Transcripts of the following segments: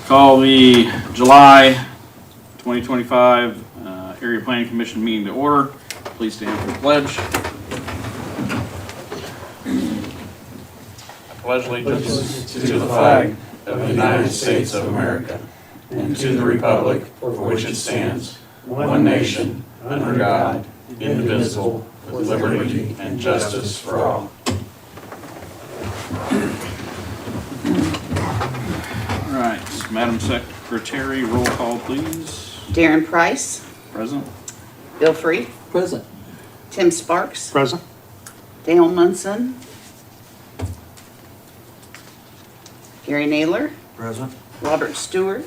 Call the July 2025 Area Planning Commission meeting to order. Please stand for the pledge. I pledge allegiance to the flag of the United States of America and to the republic for which it stands, one nation, under God, indivisible, with liberty and justice for all. All right, Madam Secretary, roll call, please. Darren Price, Present. Bill Free, Present. Tim Sparks, Present. Dale Munson, Gary Naylor, Present. Robert Stewart,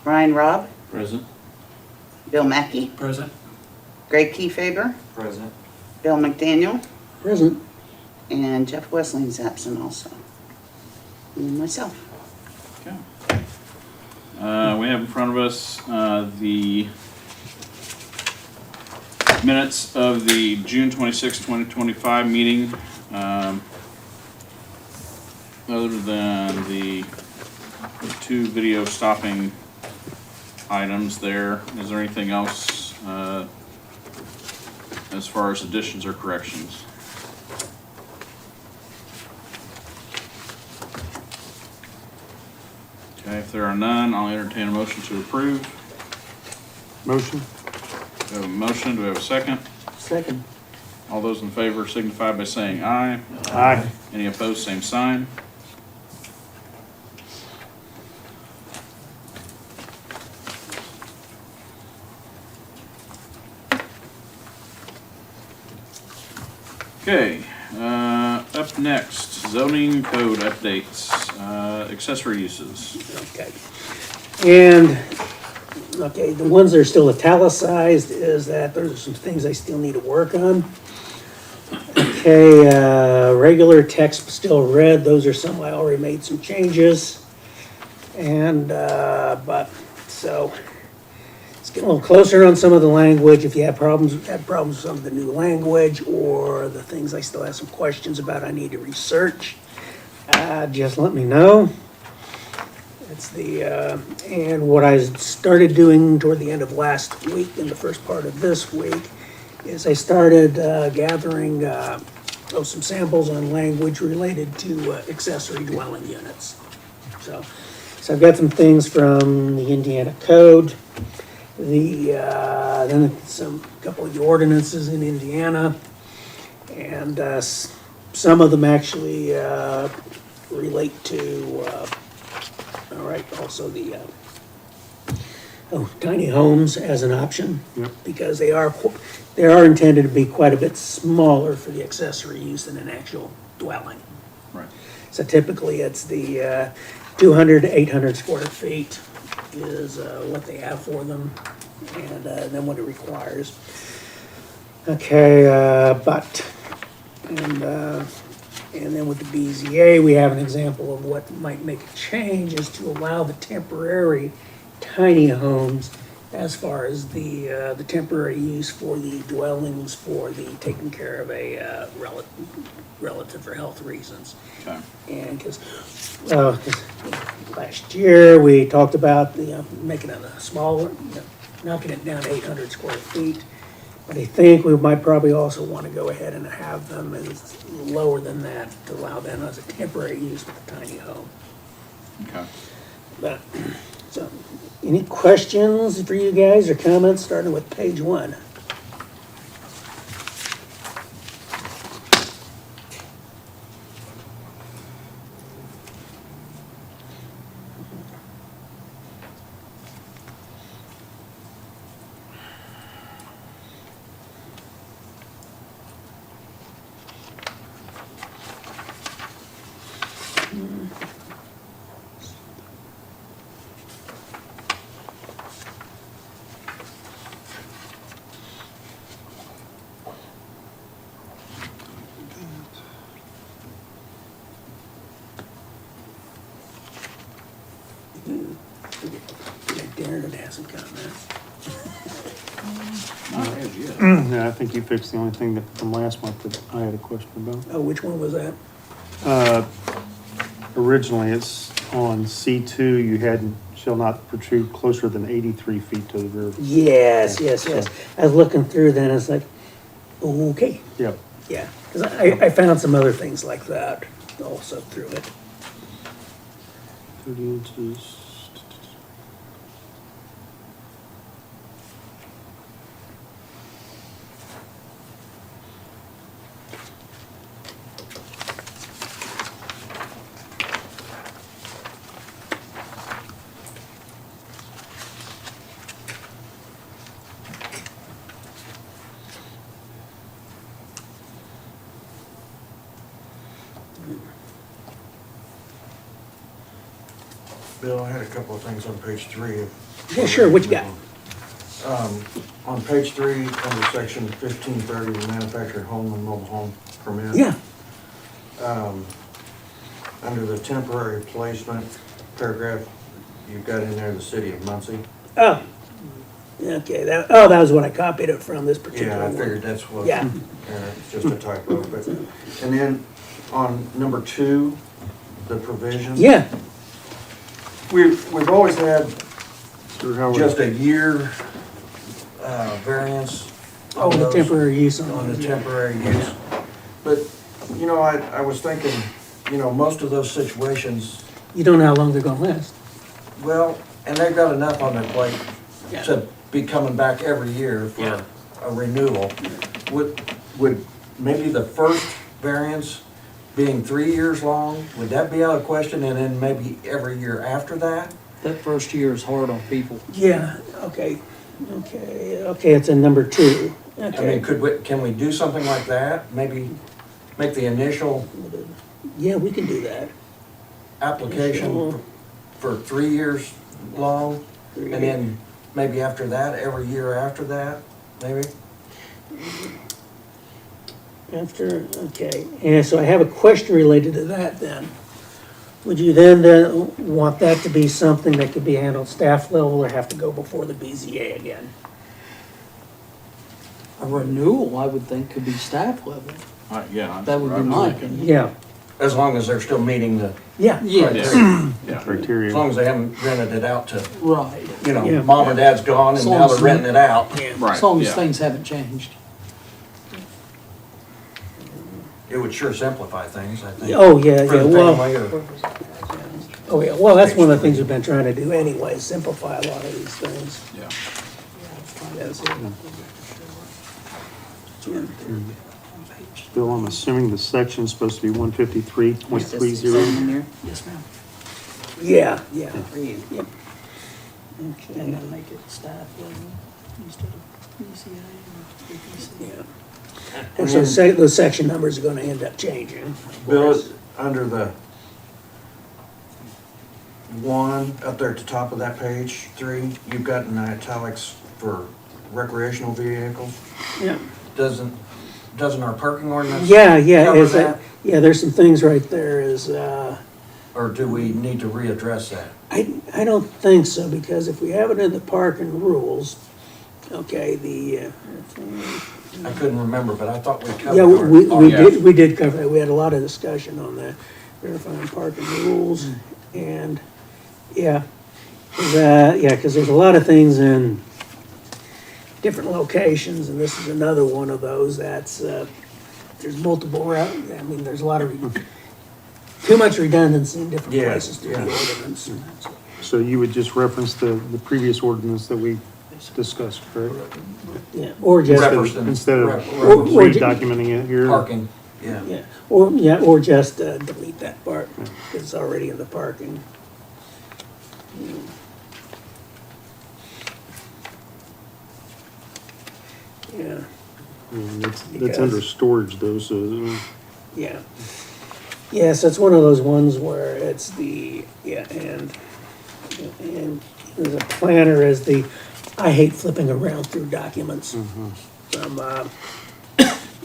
Ryan Robb, Present. Bill Mackey, Present. Greg Kiefaber, Present. Bill McDaniel, Present. and Jeff Wesley's absent also. And myself. Okay. We have in front of us the minutes of the June 26, 2025 meeting. Other than the two video stopping items there, is there anything else as far as additions or corrections? Okay, if there are none, I'll entertain a motion to approve. Motion. We have a motion, do we have a second? Second. All those in favor signify by saying aye. Aye. Any opposed, same sign. Okay, up next, zoning code updates, accessory uses. Okay. And, okay, the ones that are still italicized is that those are some things I still need to work on. Okay, regular text still red, those are some I already made some changes. And, so, it's getting a little closer on some of the language. If you have had problems with some of the new language or the things I still have some questions about I need to research, just let me know. It's and what I started doing toward the end of last week and the first part of this week is I started gathering some samples on language related to accessory dwelling units. So I've got some things from the Indiana Code, then couple of the ordinances in Indiana, and some of them actually relate to, also the tiny homes as an option. Yep. Because they are intended to be quite a bit smaller for the accessory use than an actual dwelling. Right. So typically it's the 200 to 800 square feet is what they have for them, and then what it requires. Okay, and then with the BZA, we have an example of what might make a change is to allow the temporary tiny homes as far as the temporary use for the dwellings for the taking care of a relative for health reasons. Okay. And because last year we talked about making it a smaller, knocking it down to 800 square feet. But I think we might probably also want to go ahead and have them as lower than that to allow them as a temporary use with a tiny home. Okay. But so, any questions for you guys or comments starting with page 1? Darren would have some comments. Not as yet. Yeah, I think you fixed the only thing that from last month that I had a question about. Oh, which one was that? originally it's on C2, you had shall not protrude closer than 83 feet to the rear. Yes, yes, yes. I was looking through then, it's like, okay, Yep. yeah. Because I found some other things like that also through it. 30 inches. Bill, I had a couple of things on page 3. Yeah, sure, what you got? On page 3, under section 1530, the manufactured home and mobile home permit. Yeah, Under the temporary placement paragraph, you've got in there the city of Muncie. oh, okay, that was what I copied it from, this particular Yeah, I one. figured that's what. Yeah. It's just a typo, but, and then on number 2, the provision. Yeah, We've always had Sure, how just a year variance. oh, on the those- temporary use on. On the temporary use. But, you know, I was thinking, you know, most of those situations, You don't know how long they're gonna last. well, and they've got enough on their plate Yeah. to be coming back every year Yeah. for a renewal. Would maybe the first variance being 3 years long, would that be out of question? And then maybe every year after that? That first year is hard on people. Yeah, okay, it's in number 2. I mean, Okay, can we do something like that? Maybe make the initial yeah, we can do that. application for 3 years long? And then maybe after that, every year after that, maybe? After, okay, and so I have a question related to that then. Would you then want that to be something that could be handled staff level or have to go before the BZA again? A renewal, I would think, could be staff level. Yeah. That would be my opinion. Yeah, As long as they're still meeting the yeah, Yes, criteria. Yeah. criteria. As long as they haven't rented it out to, right. you know, Yeah. mom or dad's gone and As long now as- they're renting it out. yeah. Right, As long as yeah. things haven't changed. It would sure simplify things, I think. Oh, yeah, For yeah, the well, family or, oh, yeah, well, that's one of the things we've been trying to do anyway, simplify a lot of these things. Yeah. Yes. Bill, I'm assuming the section's supposed to be 153.30. Yes, ma'am. Yeah, yeah. Yep. And Okay, then make it staff level instead of PCA or PPC. yeah. And so those section numbers are gonna end up changing. of Bill, course. under the 1, up there at the top of that page, 3, you've got in italics for recreational vehicles. Yeah. Doesn't our parking ordinance? Yeah, yeah, cover is that, that? yeah, there's some things right there is, Or do we need to readdress that? I don't think so, because if we have it in the parking rules, okay, I couldn't remember, but I thought we covered yeah, it. we did cover that, we had a lot of discussion on that, verifying parking rules, and, yeah, because there's a lot of things in different locations, and this is another one of those that's, there's multiple, I mean, there's a lot of, too much redundancy in different Yeah, places to the yeah. ordinance. So you would just reference the previous ordinance that we discussed, correct? Yeah, or just, Reference. Instead of Or- re-documenting it here? Parking, yeah. or just delete that part, because it's already in the parking. Yeah, That's Because- under storage though, so, yeah. Yeah, so it's one of those ones where it's and the planner is I hate flipping around through documents from,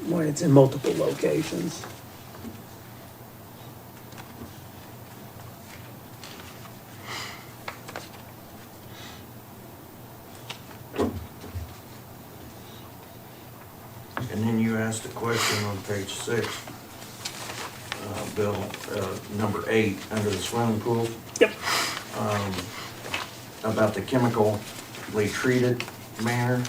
when it's in multiple locations. And then you asked a question on page 6, Bill, number 8, under the swimming pool. Yep. About the chemically treated manner,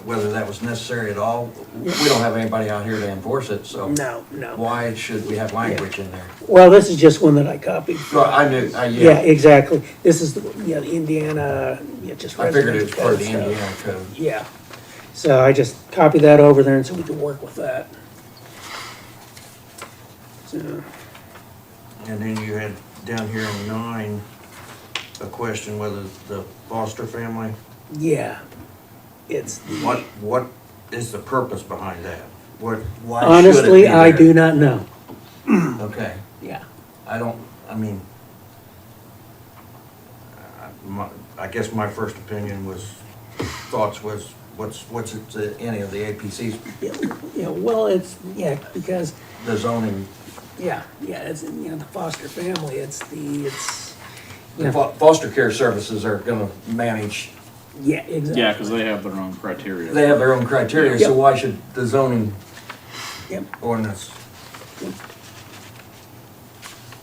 whether that was necessary at all. We don't have anybody out here to enforce it, so No. why should we have language in there? Well, this is just one that I copied. Well, I knew, Yeah, yeah, exactly. This is the Indiana, just. I figured it was part of the residential code Indiana stuff. code. Yeah. So I just copied that over there and so we can work with that. So, And then you had down here in 9, a question whether the foster family, yeah. It's, what is the purpose behind that? Why should it honestly, be I there? do not know. Okay, Yeah. I mean, I guess my first opinion was, thoughts was, what's it, any of the APCs, Yeah, well, it's, yeah, because, the zoning, it's, the foster family, it's, foster care services are gonna manage, yeah, exactly. Yeah, because they have their own criteria. they have their own criteria, so Yep. why should the zoning Yep. ordinance?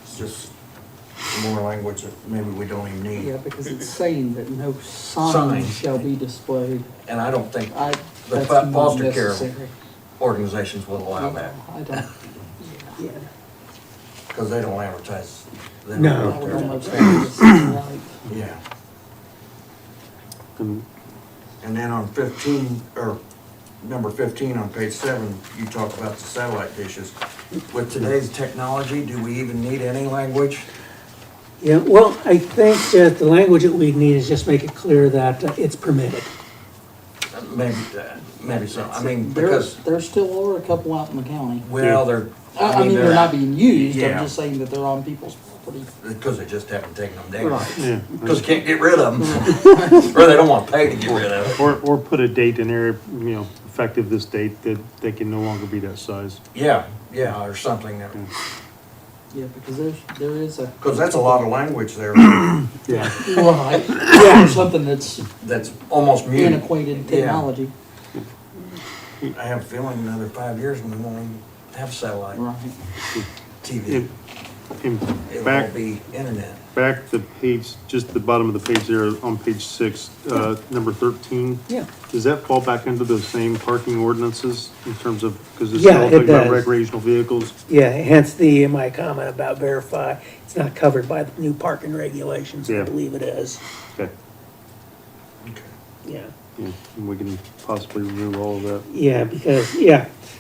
It's just more language that maybe we don't even need. Yeah, because it's saying that no Sign. sign shall be displayed. And I don't think I, the that's not foster care necessary. organizations will allow that, I don't, Yeah. because they don't advertise. They don't No. I would advertise. almost say it's right. Yeah, And and then on 15, or number 15 on page 7, you talk about the satellite dishes. With today's technology, do we even need any language? Yeah, well, I think that the language that we need is just make it clear that it's permitted. Maybe so, I mean, There because, still are a couple out in the county. well, they're, I mean, they're not being used, Yeah. I'm just saying that they're on people's property. because they just haven't taken them down. Right. yeah, Because you can't get rid of them, or they don't want to pay to get rid of it. or put a date in there, effective this date, that they can no longer be that size. Yeah, or something, Yeah, because there is a. because that's a lot of language there Yeah. Right, yeah, something that's that's almost mute. antiquated technology. I have a feeling another 5 years and we won't even have satellite Right. TV. And It'll all back, be internet. back the page, just the bottom of the page there, on page 6, number 13. Yeah. Does that fall back into those same parking ordinances in terms of, because it's Yeah, all it talking about does. recreational vehicles? Yeah, hence my comment about verify. It's not covered by the new parking regulations, I Yeah. believe it is. Okay, Yeah. yeah, and we can possibly remove all of that. Yeah, because,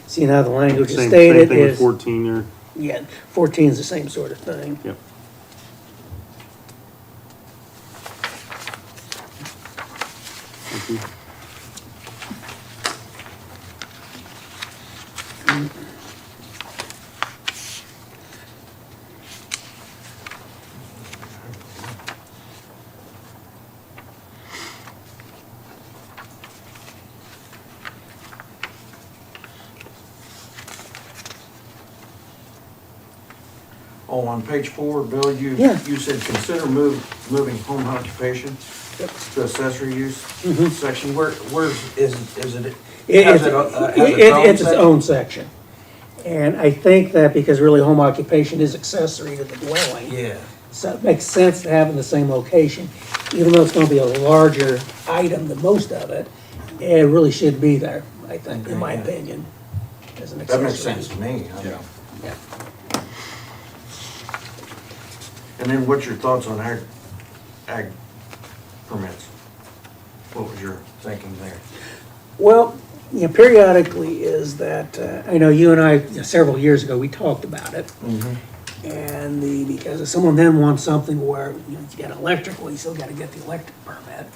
see how the language is Same stated thing with is, 14 there. 14 is the same sort of thing. Yep. Thank you. Oh, on page 4, Bill, you Yeah. said consider moving home occupation to accessory use section. Where's, is it? It's has it, has its own section. And I think that because really home occupation is accessory to the dwelling. Yeah, So it makes sense to have in the same location, even though it's gonna be a larger item than most of it, it really should be there, I think, in my Okay, yeah. opinion, as an that accessory. makes sense to me. I mean, Yeah. Yeah. And then what's your thoughts on ag permits? What was your thinking there? Well, periodically is that, I know you and I, several years ago, we talked about it. And because if someone then wants something where, you got electrical, you still gotta get the electric permit.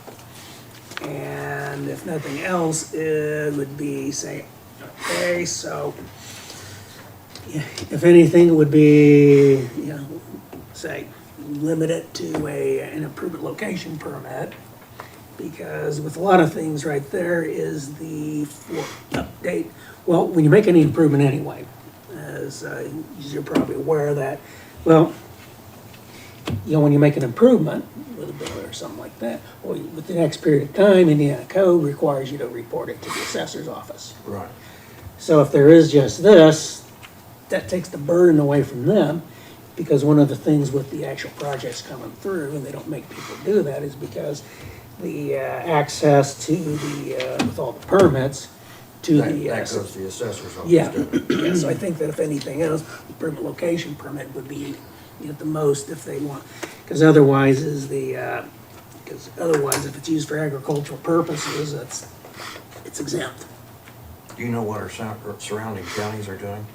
And if nothing else, it would be, say, okay, so, if anything, it would be, say, limit it to an improvement location permit. Because with a lot of things right there is the update, well, when you make any improvement anyway, as you're probably aware of that, well, when you make an improvement with a builder or something like that, or within the next period of time, Indiana code requires you to report it to the assessor's office. Right. So if there is just this, that takes the burden away from them, because one of the things with the actual projects coming through, and they don't make people do that, is because the access to the, with all the permits, to That the. that goes to the assessor's office. Yeah, doesn't it? yeah, so I think that if anything else, the permit location permit would be at the most if they want, because otherwise is the, because otherwise if it's used for agricultural purposes, it's exempt. Do you know what our surrounding counties are doing?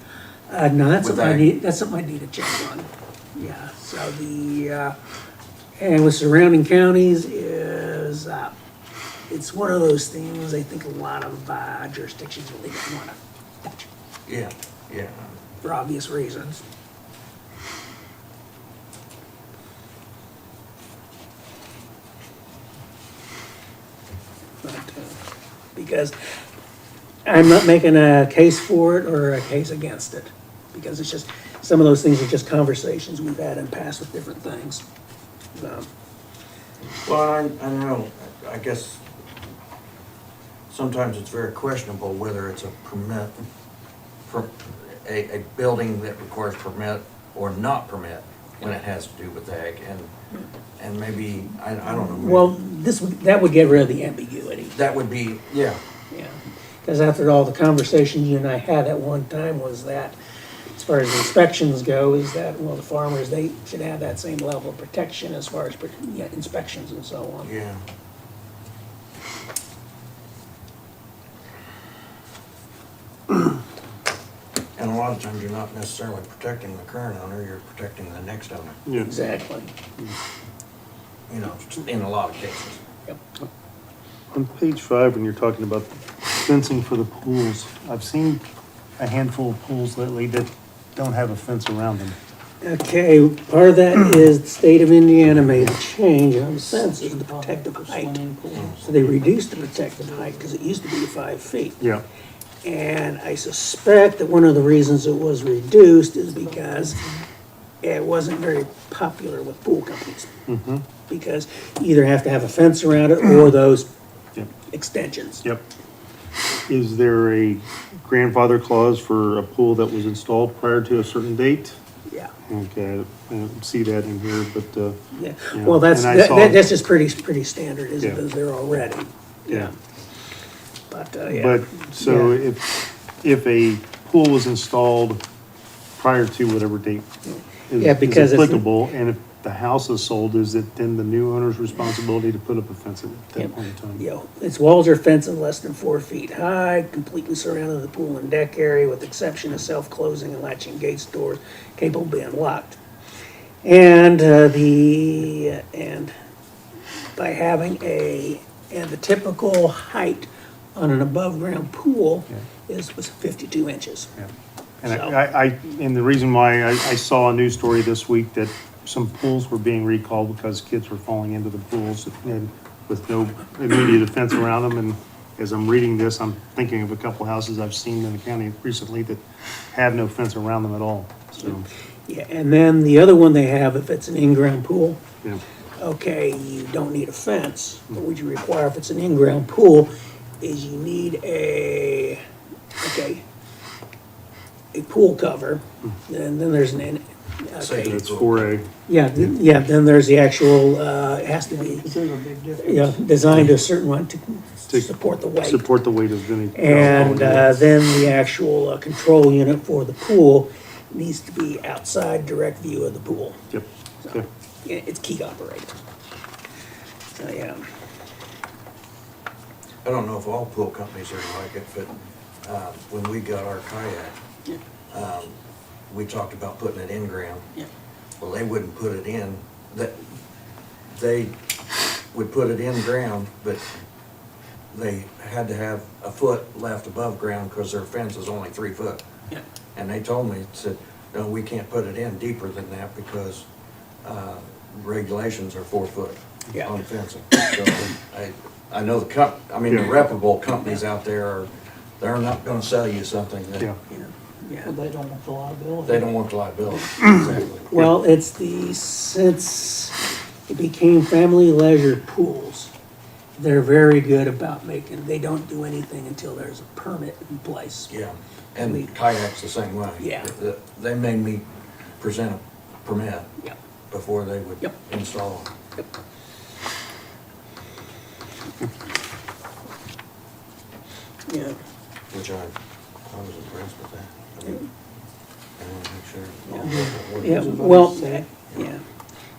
No, that's With something I ag? need, that's something I need to check on. Yeah, so the, and with surrounding counties is, it's one of those things, I think a lot of jurisdictions really don't wanna touch Yeah, yeah. for obvious reasons. But, because I'm not making a case for it or a case against it, because it's just, some of those things are just conversations we've had in the past with different things. Well, I know, I guess sometimes it's very questionable whether it's a permit, a building that requires permit or not permit when it has to do with ag, and maybe, I don't know. maybe Well, that would get rid of the ambiguity. That would be, yeah, Yeah, because after all the conversations you and I had at one time was that, as far as inspections go, is that, well, the farmers, they should have that same level of protection as far as, yeah, inspections and so on. yeah. And a lot of times you're not necessarily protecting the current owner, you're protecting the next owner, Yeah. Exactly. you know, in a lot of cases. Yep. On page 5, when you're talking about fencing for the pools, I've seen a handful of pools lately that don't have a fence around them. Okay, part of that is the state of Indiana made a change on the census, the protective height. Swimming pool. So they reduced the protective height, because it used to be 5 feet. Yeah, And I suspect that one of the reasons it was reduced is because it wasn't very popular with pool companies. Because you either have to have a fence around it or those Yep. extensions. yep. Is there a grandfather clause for a pool that was installed prior to a certain date? Yeah, Okay, I don't see that in here, but, yeah. Yeah, Well, that's, and I saw- that's just pretty standard, isn't Yeah. it, there already? yeah. But, yeah. But, so Yeah. if a pool was installed prior to whatever date Yeah, is because if- applicable, and if the house is sold, is it then the new owner's responsibility to put up a fence at Yeah. that point in time? You know, its walls are fenced less than 4 feet high, completely surrounding the pool and deck area with exception of self-closing and latching gates, doors capable of being locked. And, and by having and the typical height on an above-ground pool was 52 inches. Yeah. And So- and the reason why I saw a news story this week that some pools were being recalled because kids were falling into the pools and with no immediate fence around them. And as I'm reading this, I'm thinking of a couple houses I've seen in the county recently that have no fence around them at all, so, Yeah, and then the other one they have, if it's an in-ground pool, yeah. okay, you don't need a fence, but what you require if it's an in-ground pool is you need a pool cover, and then there's an, okay, That's 4A. yeah, yeah, then there's the actual, it has to be, Is there a big difference? you know, designed a certain one to support the weight. Support the weight of any. And then the actual control unit for the pool needs to be outside direct view of the pool. Yep, So, okay. yeah, it's key operated. So, yeah. I don't know if all pool companies are like it, but when we got our kayak, we talked about putting it in ground. Yeah. Well, they wouldn't put it in, they would put it in ground, but they had to have a foot left above ground because their fence is only 3 foot. Yeah. And they told me, said, no, we can't put it in deeper than that because regulations are 4 foot Yeah. on fencing. So I know the reputable companies out there they're not gonna sell you something Yeah. that Yeah. But they don't want the liability. they don't want the liability. Exactly. Well, since it became family leisure pools, they're very good about they don't do anything until there's a permit in place. Yeah, And kayaks the same way. Yeah. They made me present a permit Yep. before they would Yep. install them. Yep. Yeah, Which I was impressed with that. I mean, I want to make sure. yeah, well, yeah.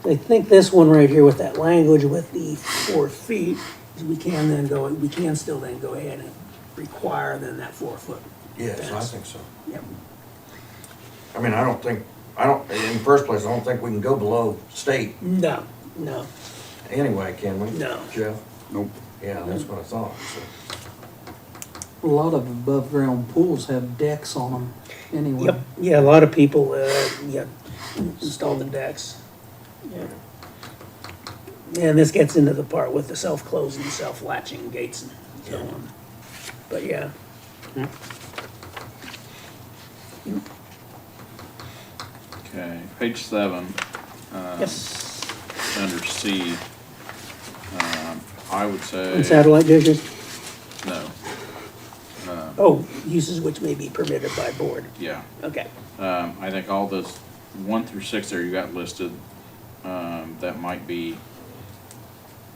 I think this one right here with that language with the 4 feet, we can still then go ahead and require then that 4 foot. Yes, I fence. think so. Yep. I mean, in the first place, I don't think we can go below state No, no, anyway, can we? No. Jeff? Nope. Yeah, that's what I thought, so. A lot of above-ground pools have decks on them anyway. yep, yeah, a lot of people, install the decks. Yeah. And this gets into the part with the self-closing, self-latching gates and so on. But yeah, Okay, page 7. yes, Under C, I would say. and satellite dishes, No, oh, uses which may be permitted by board, yeah. okay. I think all those 1 through 6 there you got listed, that might be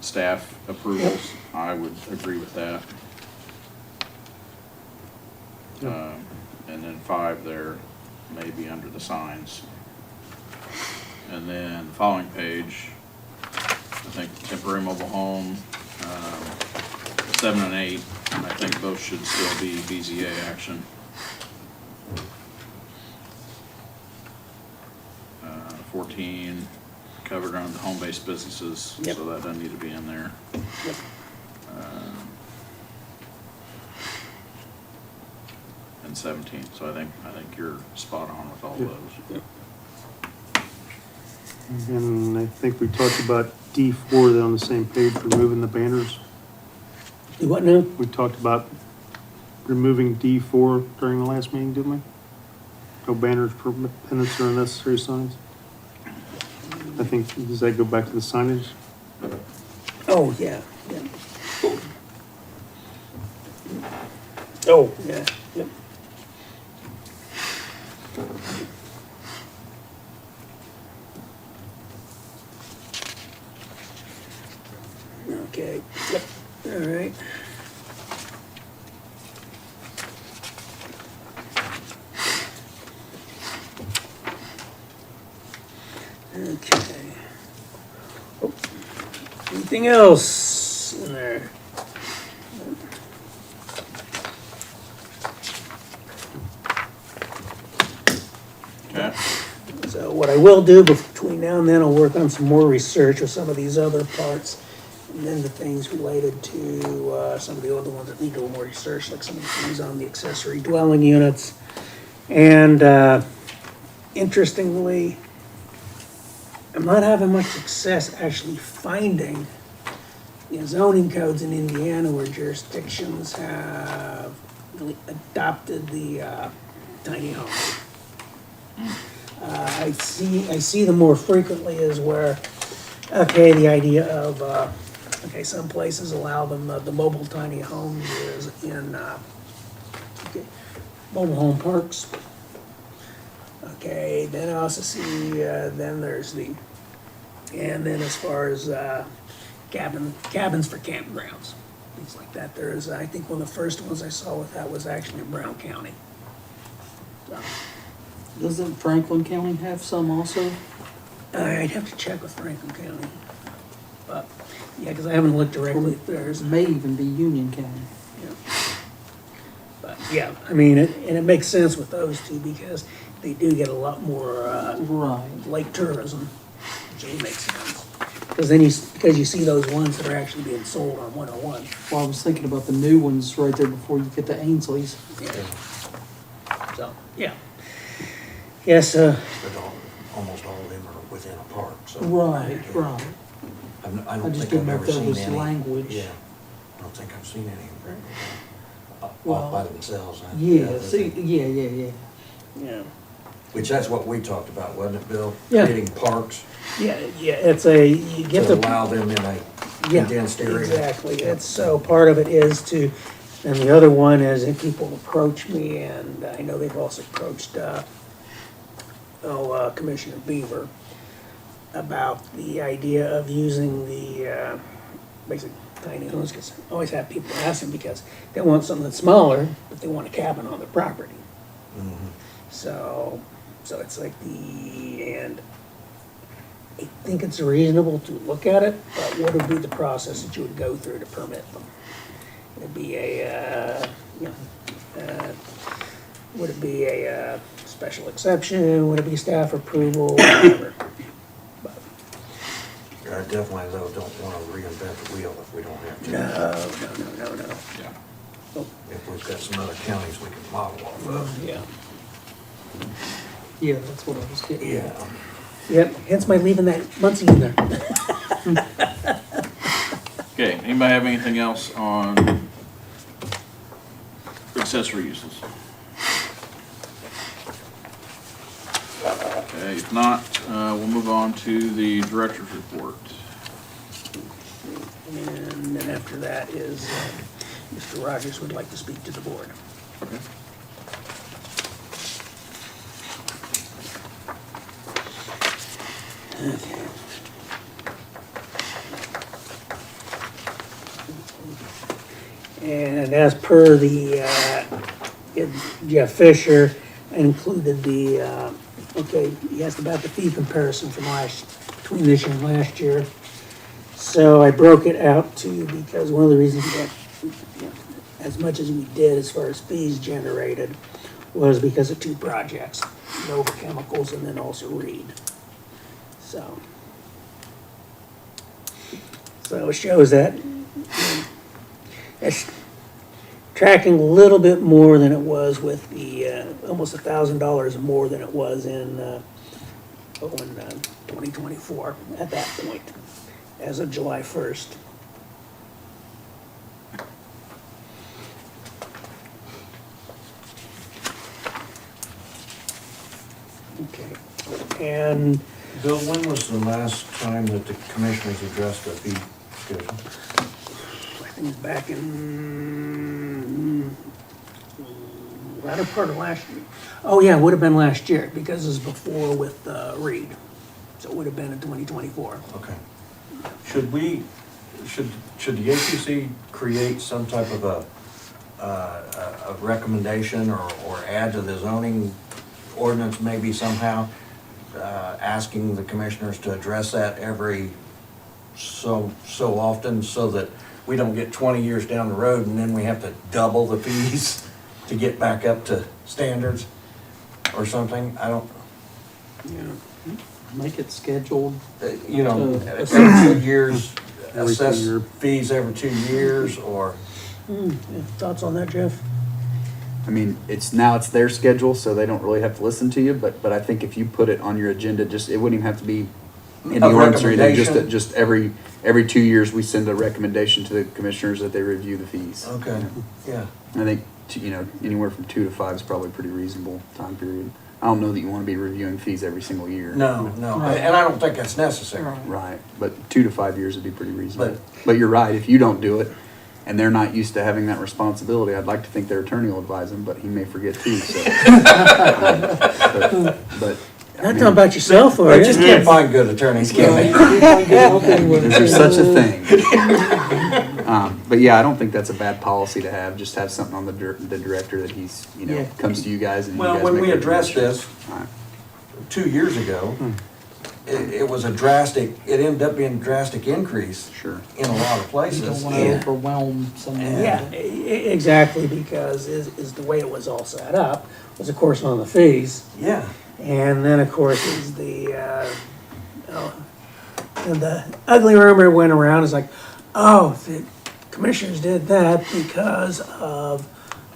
staff approvals. I would agree with that. And then 5 there may be under the signs. And then the following page, I think temporary mobile home, 7 and 8, I think those should still be BZA action. 14, covered under the home-based businesses, Yep. so that doesn't need to be in there. Yep. And 17, so I think you're spot on with all those. And I think we talked about D4 there on the same page, removing the banners. Do what now? We talked about removing D4 during the last meeting, didn't we? No banners, permits, or unnecessary signs. I think, does that go back to the signage? Oh, yeah, yeah. Oh, yeah, yep. Okay, yep, all right. Okay. Oh, anything else in there? Okay, So what I will do between now and then, I'll work on some more research of some of these other parts. And then the things related to, some of the other ones that need a little more research, like some of the things on the accessory dwelling units. And, interestingly, I'm not having much success actually finding, zoning codes in Indiana where jurisdictions have really adopted the, tiny home. I see them more frequently as where, okay, the idea of, some places allow them, the mobile tiny home is in, mobile home parks. Okay, then I also see, then there's and then as far as, cabins for campgrounds, things like that. There's, I think one of the first ones I saw with that was actually in Brown County. So, Doesn't Franklin County have some also? I'd have to check with Franklin County. But, yeah, because I haven't looked directly at theirs. May even be Union County. Yeah. But, yeah, I mean, and it makes sense with those two because they do get a lot more, Right. lake tourism, which really makes sense. Because then because you see those ones that are actually being sold on 101. Well, I was thinking about the new ones right there before you get to Ainsley's. Yeah. So, yeah. Yes, But almost all of them are within a park, so. Right, right. I I don't just think didn't I've know ever if there seen was any. language. Yeah, I don't think I've seen any Well, off by themselves. Yeah, see, yeah. yeah. Which that's what we talked about, wasn't it, Bill? Yeah. Creating parks Yeah, it's you get to the. allow them in a Yeah, condensed area. exactly. It's, so part of it is to And the other one is if people approach me, and I know they've also approached, Commissioner Beaver about the idea of using the, basic tiny homes, because I always have people asking because they want something that's smaller, but they want a cabin on their property. So it's like and I think it's reasonable to look at it, but what would be the process that you would go through to permit them? It'd be would it be a special exception, would it be staff approval, whatever? But I definitely though don't wanna reinvent the wheel if we don't have to. no. Yeah. If we've got some other counties we can model off of. Yeah. Yeah, that's what I was getting at. Yeah. Yep, hence my leaving that Muncie in there. Okay, anybody have anything else on accessory uses? Okay, if not, we'll move on to the director's report. And then after that is, Mr. Rogers would like to speak to the board. Okay. And as per the, Jeff Fisher included the, okay, he asked about the fee comparison from between this year and last year. So I broke it out to you because one of the reasons that, as much as we did as far as fees generated was because of two projects, Nova Chemicals and then also Reed. So it shows that it's tracking a little bit more than it was with the, almost $1,000 more than it was in 2024 at that point, as of July 1st. Okay, and Bill, when was the last time that the commissioners addressed the fee schedule? I think it's back in latter part of last year. Oh, yeah, it would have been last year because it was before with Reed. So it would have been in 2024. Okay. Should the APC create some type of a recommendation or add to the zoning ordinance maybe somehow, asking the commissioners to address that every so often so that we don't get 20 years down the road and then we have to double the fees to get back up to standards or something? I don't, Make it scheduled. you know, To every 2 years, Every 2 assess year. fees every 2 years or, Yeah, thoughts on that, Jeff? I mean, it's their schedule, so they don't really have to listen to you, but I think if you put it on your agenda, it wouldn't even have to be in the A ordinance or anything, recommendation? just every 2 years, we send a recommendation to the commissioners that they review the fees. okay, yeah. I think, anywhere from 2 to 5 is probably a pretty reasonable time period. I don't know that you want to be reviewing fees every single year. No, and I don't think that's necessary. Right, but 2 to 5 years would be pretty reasonable. But you're right, if you don't do it, and they're not used to having that responsibility, I'd like to think their attorney will advise them, but he may forget too, so. But. Not talking about yourself, or They just can't find good attorneys, can they? Is there such a thing? But yeah, I don't think that's a bad policy to have, just have something on the director that he's, Yeah. comes to you guys and you Well, guys when make we addressed recommendations. this All right. 2 years ago, it was it ended up being a drastic increase Sure. in a lot of You places. don't want to And- overwhelm someone. Yeah, exactly, because is the way it was all set up, was of course on the fees. Yeah, And then, of course, is and the ugly rumor went around, is like, oh, the commissioners did that because of,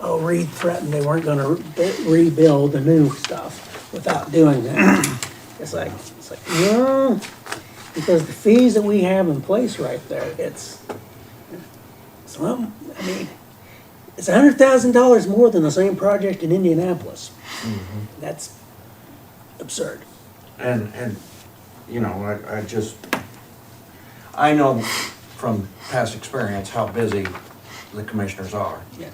Reed threatened they weren't gonna rebuild the new stuff without doing that. It's like, no, because the fees that we have in place right there, it's well, I mean, it's $100,000 more than the same project in Indianapolis. That's absurd. and, I know from past experience how busy the commissioners are. Yeah.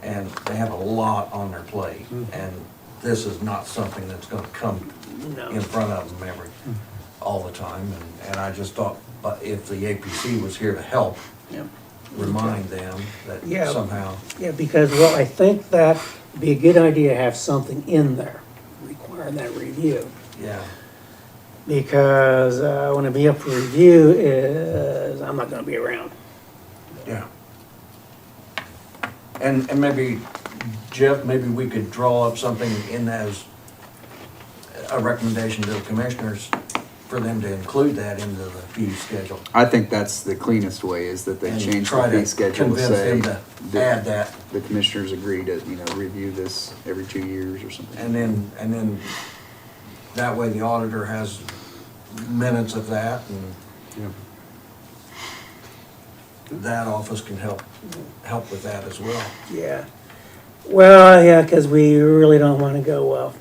And they have a lot on their plate, and this is not something that's gonna come No. in front of them all the time, and I just thought, if the APC was here to help, Yeah. remind them that Yeah. somehow, Yeah, because, well, I think that would be a good idea to have something in there requiring that review. yeah, Because when it be up for review is, I'm not gonna be around. yeah. And maybe, Jeff, maybe we could draw up something in as a recommendation to the commissioners for them to include that into the fee schedule. I think that's the cleanest way, is that they And change try the to fee schedule to convince say them to add that. the commissioners agree to, review this every 2 years or something. And then that way the auditor has minutes of that, and that office can help with that as well. Yeah. Well, yeah, because we really don't want to go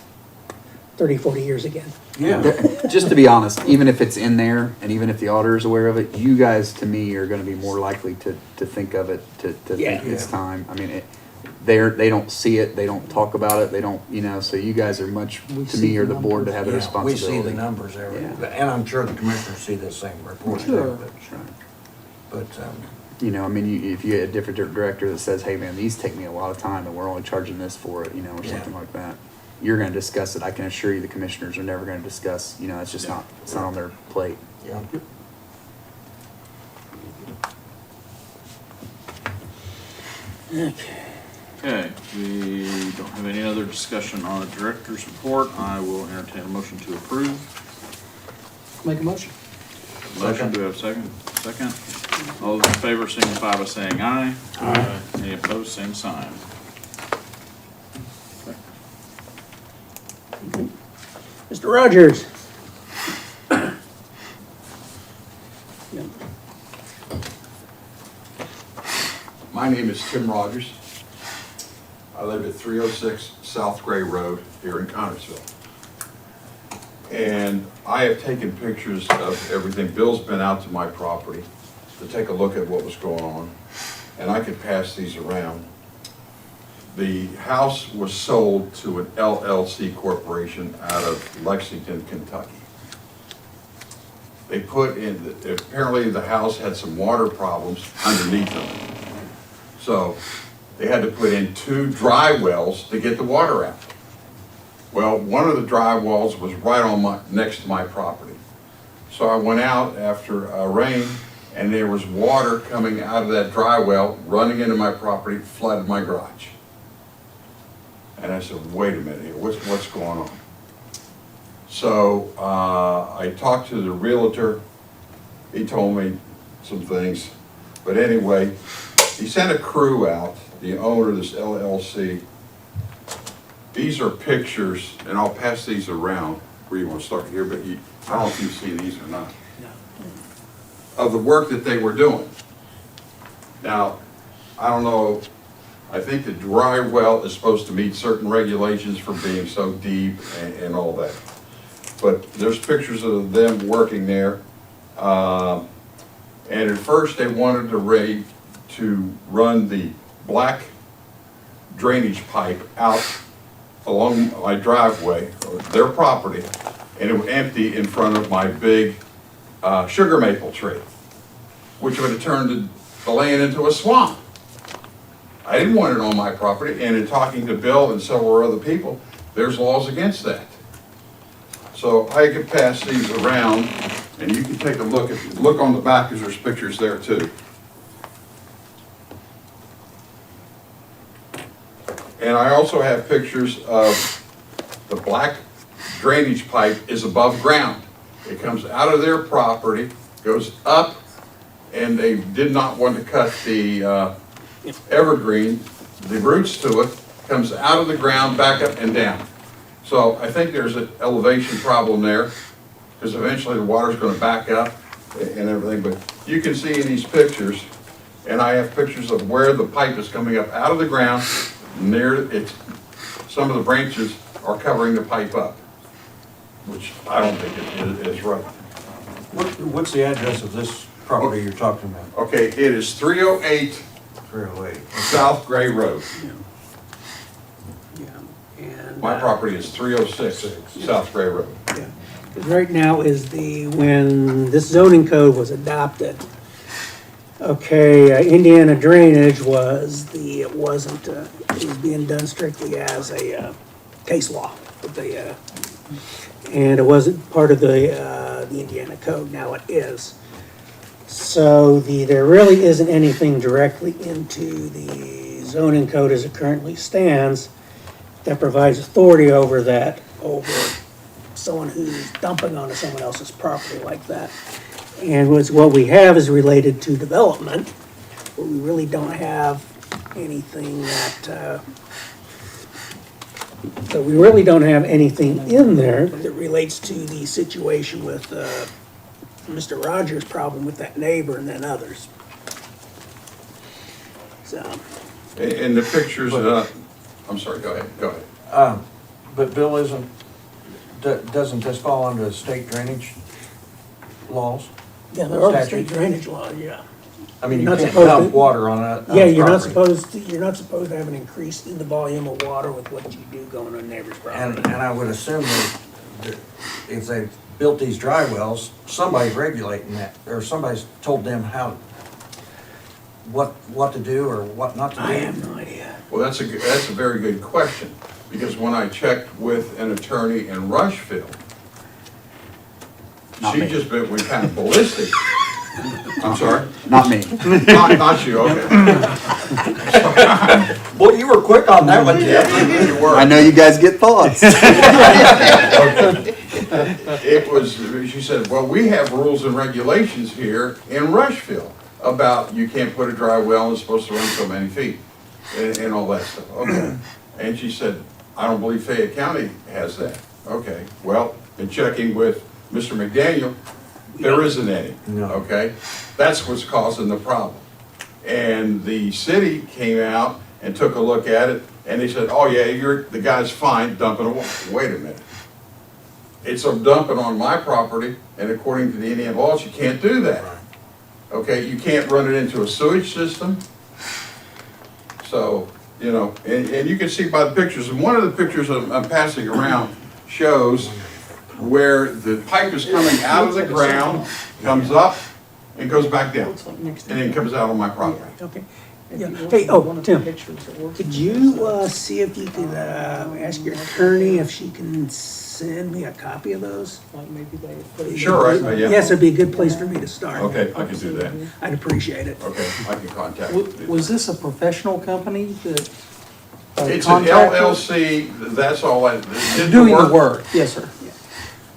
30, 40 years again. Yeah. Just to be honest, even if it's in there, and even if the auditor's aware of it, you guys, to me, are gonna be more likely to think of it, to Yeah. think it's Yeah. time. I mean, they don't see it, they don't talk about it, they don't, so you guys are much, We to see me, are the the board to have the Yeah, responsibility. we see the numbers every, Yeah. and I'm sure the commissioners see the same report Sure. too, Right. but, If you get a different director that says, hey, man, these take me a lot of time and we're only charging this for it, or Yeah. something like that, you're gonna discuss it. I can assure you the commissioners are never gonna discuss, it's just not, it's not on their plate. yeah. Okay, we don't have any other discussion on the director's report. I will entertain a motion to approve. Make a motion. Motion, do we have a second? Second. All those in favor signify by saying aye. Aye. Any opposed, same sign. Mr. Rogers? My name is Tim Rogers. I live at 306 South Gray Road here in Connersville. And I have taken pictures of everything. Bill's been out to my property to take a look at what was going on, and I could pass these around. The house was sold to an LLC corporation out of Lexington, Kentucky. They put in, apparently the house had some water problems underneath them. So they had to put in 2 dry wells to get the water out. Well, one of the dry wells was right on next to my property. So I went out after rain, and there was water coming out of that dry well, running into my property, flooded my garage. And I said, wait a minute here, what's going on? So I talked to the realtor. He told me some things. But anyway, he sent a crew out, the owner of this LLC. These are pictures, and I'll pass these around where you want to start here, but I don't know if you see these or not, of the work that they were doing. Now, I don't know, I think the dry well is supposed to meet certain regulations for being so deep and all that. But there's pictures of them working there. And at first they wanted to run the black drainage pipe out along my driveway, or their property, and it would empty in front of my big sugar maple tree, which would have turned the land into a swamp. I didn't want it on my property, and in talking to Bill and several other people, there's laws against that. So I could pass these around, and you can take a look. If you look on the back, because there's pictures there too. And I also have pictures of the black drainage pipe is above ground. It comes out of their property, goes up, and they did not want to cut the evergreen, the roots to it, comes out of the ground, back up and down. So I think there's an elevation problem there, because eventually the water's going to back up and everything. But you can see in these pictures, and I have pictures of where the pipe is coming up out of the ground. Near it, some of the branches are covering the pipe up, which I don't think it is right. What's the address of this property you're talking about? Okay, it is 308 308. South Gray Road. Yeah, and. My property is 306 South Gray Road. Yeah, 'cause right now is when this zoning code was adopted, okay, Indiana drainage it wasn't, it was being done strictly as a, case law. But and it wasn't part of the Indiana code, now it is. So there really isn't anything directly into the zoning code as it currently stands that provides authority over someone who's dumping onto someone else's property like that. And what we have is related to development, where we really don't have anything so we really don't have anything in there that relates to the situation with, Mr. Rogers' problem with that neighbor and then others. So, And the pictures, I'm sorry, go ahead. But Bill, doesn't this fall under the state drainage laws? yeah, there are Statute. state drainage laws, yeah. I mean, you Not can't supposed dump to- water on that. Yeah, you're not supposed to have an increase in the volume of water with what you do going on neighbor's And property. I would assume that if they built these dry wells, somebody's regulating that, or somebody's told them what to do or what not to do. I have no idea. Well, that's a very good question, because when I checked with an attorney in Rushville, Not she me. just went kind of ballistic. I'm sorry? Not me. Not you, okay. Boy, you were quick on that one, Jeff. You were. I know you guys get thoughts. It was, she said, well, we have rules and regulations here in Rushville about you can't put a dry well and it's supposed to run so many feet and all that stuff. Okay. And she said, I don't believe Fayette County has that. Okay, well, in checking with Mr. McDaniel, there isn't any, No. okay? That's what's causing the problem. And the city came out and took a look at it, and they said, oh yeah, the guy's fine dumping a water. Wait a minute. It's a dumping on my property, and according to the Indiana laws, you can't do that. Okay, you can't run it into a sewage system. So, you know, and you can see by the pictures, and one of the pictures I'm passing around shows where the pipe is coming out of the ground, comes up, and goes back down, and then comes out on my property. Okay. Yeah. Hey, Tim, could you, see if you could, ask your attorney if she can send me a copy of those? Sure, yeah. Yes, it'd be a good place for me to start. Okay, I can do that. I'd appreciate it. Okay, I can contact Was this a professional company that? It's an contractor? LLC, that's all I, did Doing the work, yes, sir.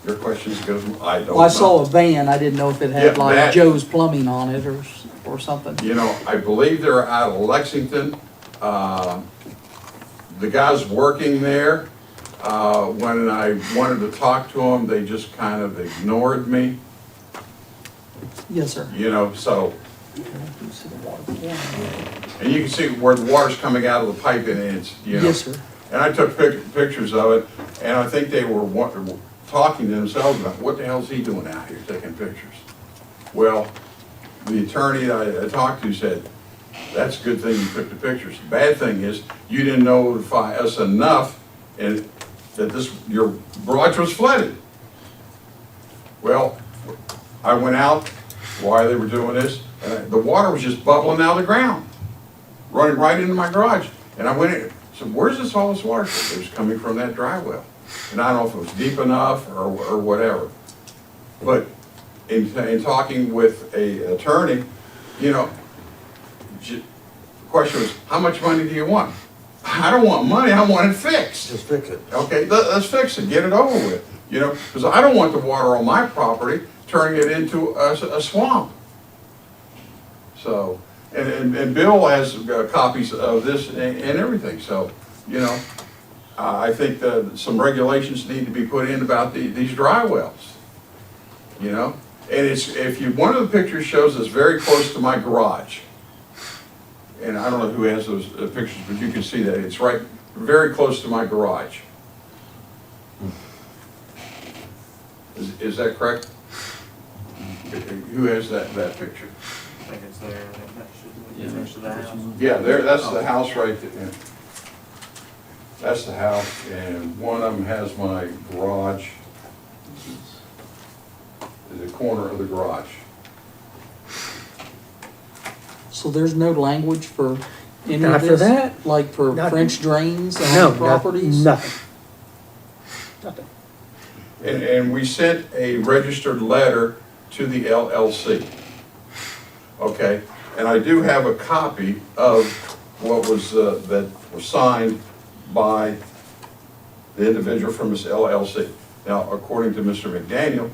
Your questions goes, I don't know. Well, I saw a van, I didn't know if it Yeah, had like that- Joe's Plumbing on it or something. You know, I believe they're out of Lexington. The guys working there, when I wanted to talk to them, they just kind of ignored me, Yes, sir. you know, so. And you can see where the water's coming out of the pipe and it's, you know. Yes, sir. And I took pictures of it, and I think they were talking to themselves about, what the hell's he doing out here taking pictures? Well, the attorney that I talked to said, that's a good thing you took the pictures. The bad thing is, you didn't notify us enough and that your garage was flooded. Well, I went out while they were doing this, and the water was just bubbling out of the ground, running right into my garage. And I went in, so where's all this water? It was coming from that dry well. And I don't know if it was deep enough or whatever. But in talking with a attorney, you know, the question was, how much money do you want? I don't want money, I want it fixed. Just fix it. Okay, let's fix it, get it over with, you know, because I don't want the water on my property turning it into a swamp. So, and Bill has copies of this and everything, so, you know, I think that some regulations need to be put in about these dry wells, you know? And one of the pictures shows it's very close to my garage. And I don't know who has those pictures, but you can see that, it's right, very close to my garage. Is that correct? Who has that picture? I think it's there, I think that should Yeah, there, that's the house right there. That's the house, and one of them has my garage. The corner of the garage. So there's no language for any Not of for this? that. Like for Not- French drains No, on properties? nothing. Nothing. And we sent a registered letter to the LLC. Okay, and I do have a copy of what was, that was signed by the individual from this LLC. Now, according to Mr. McDaniel,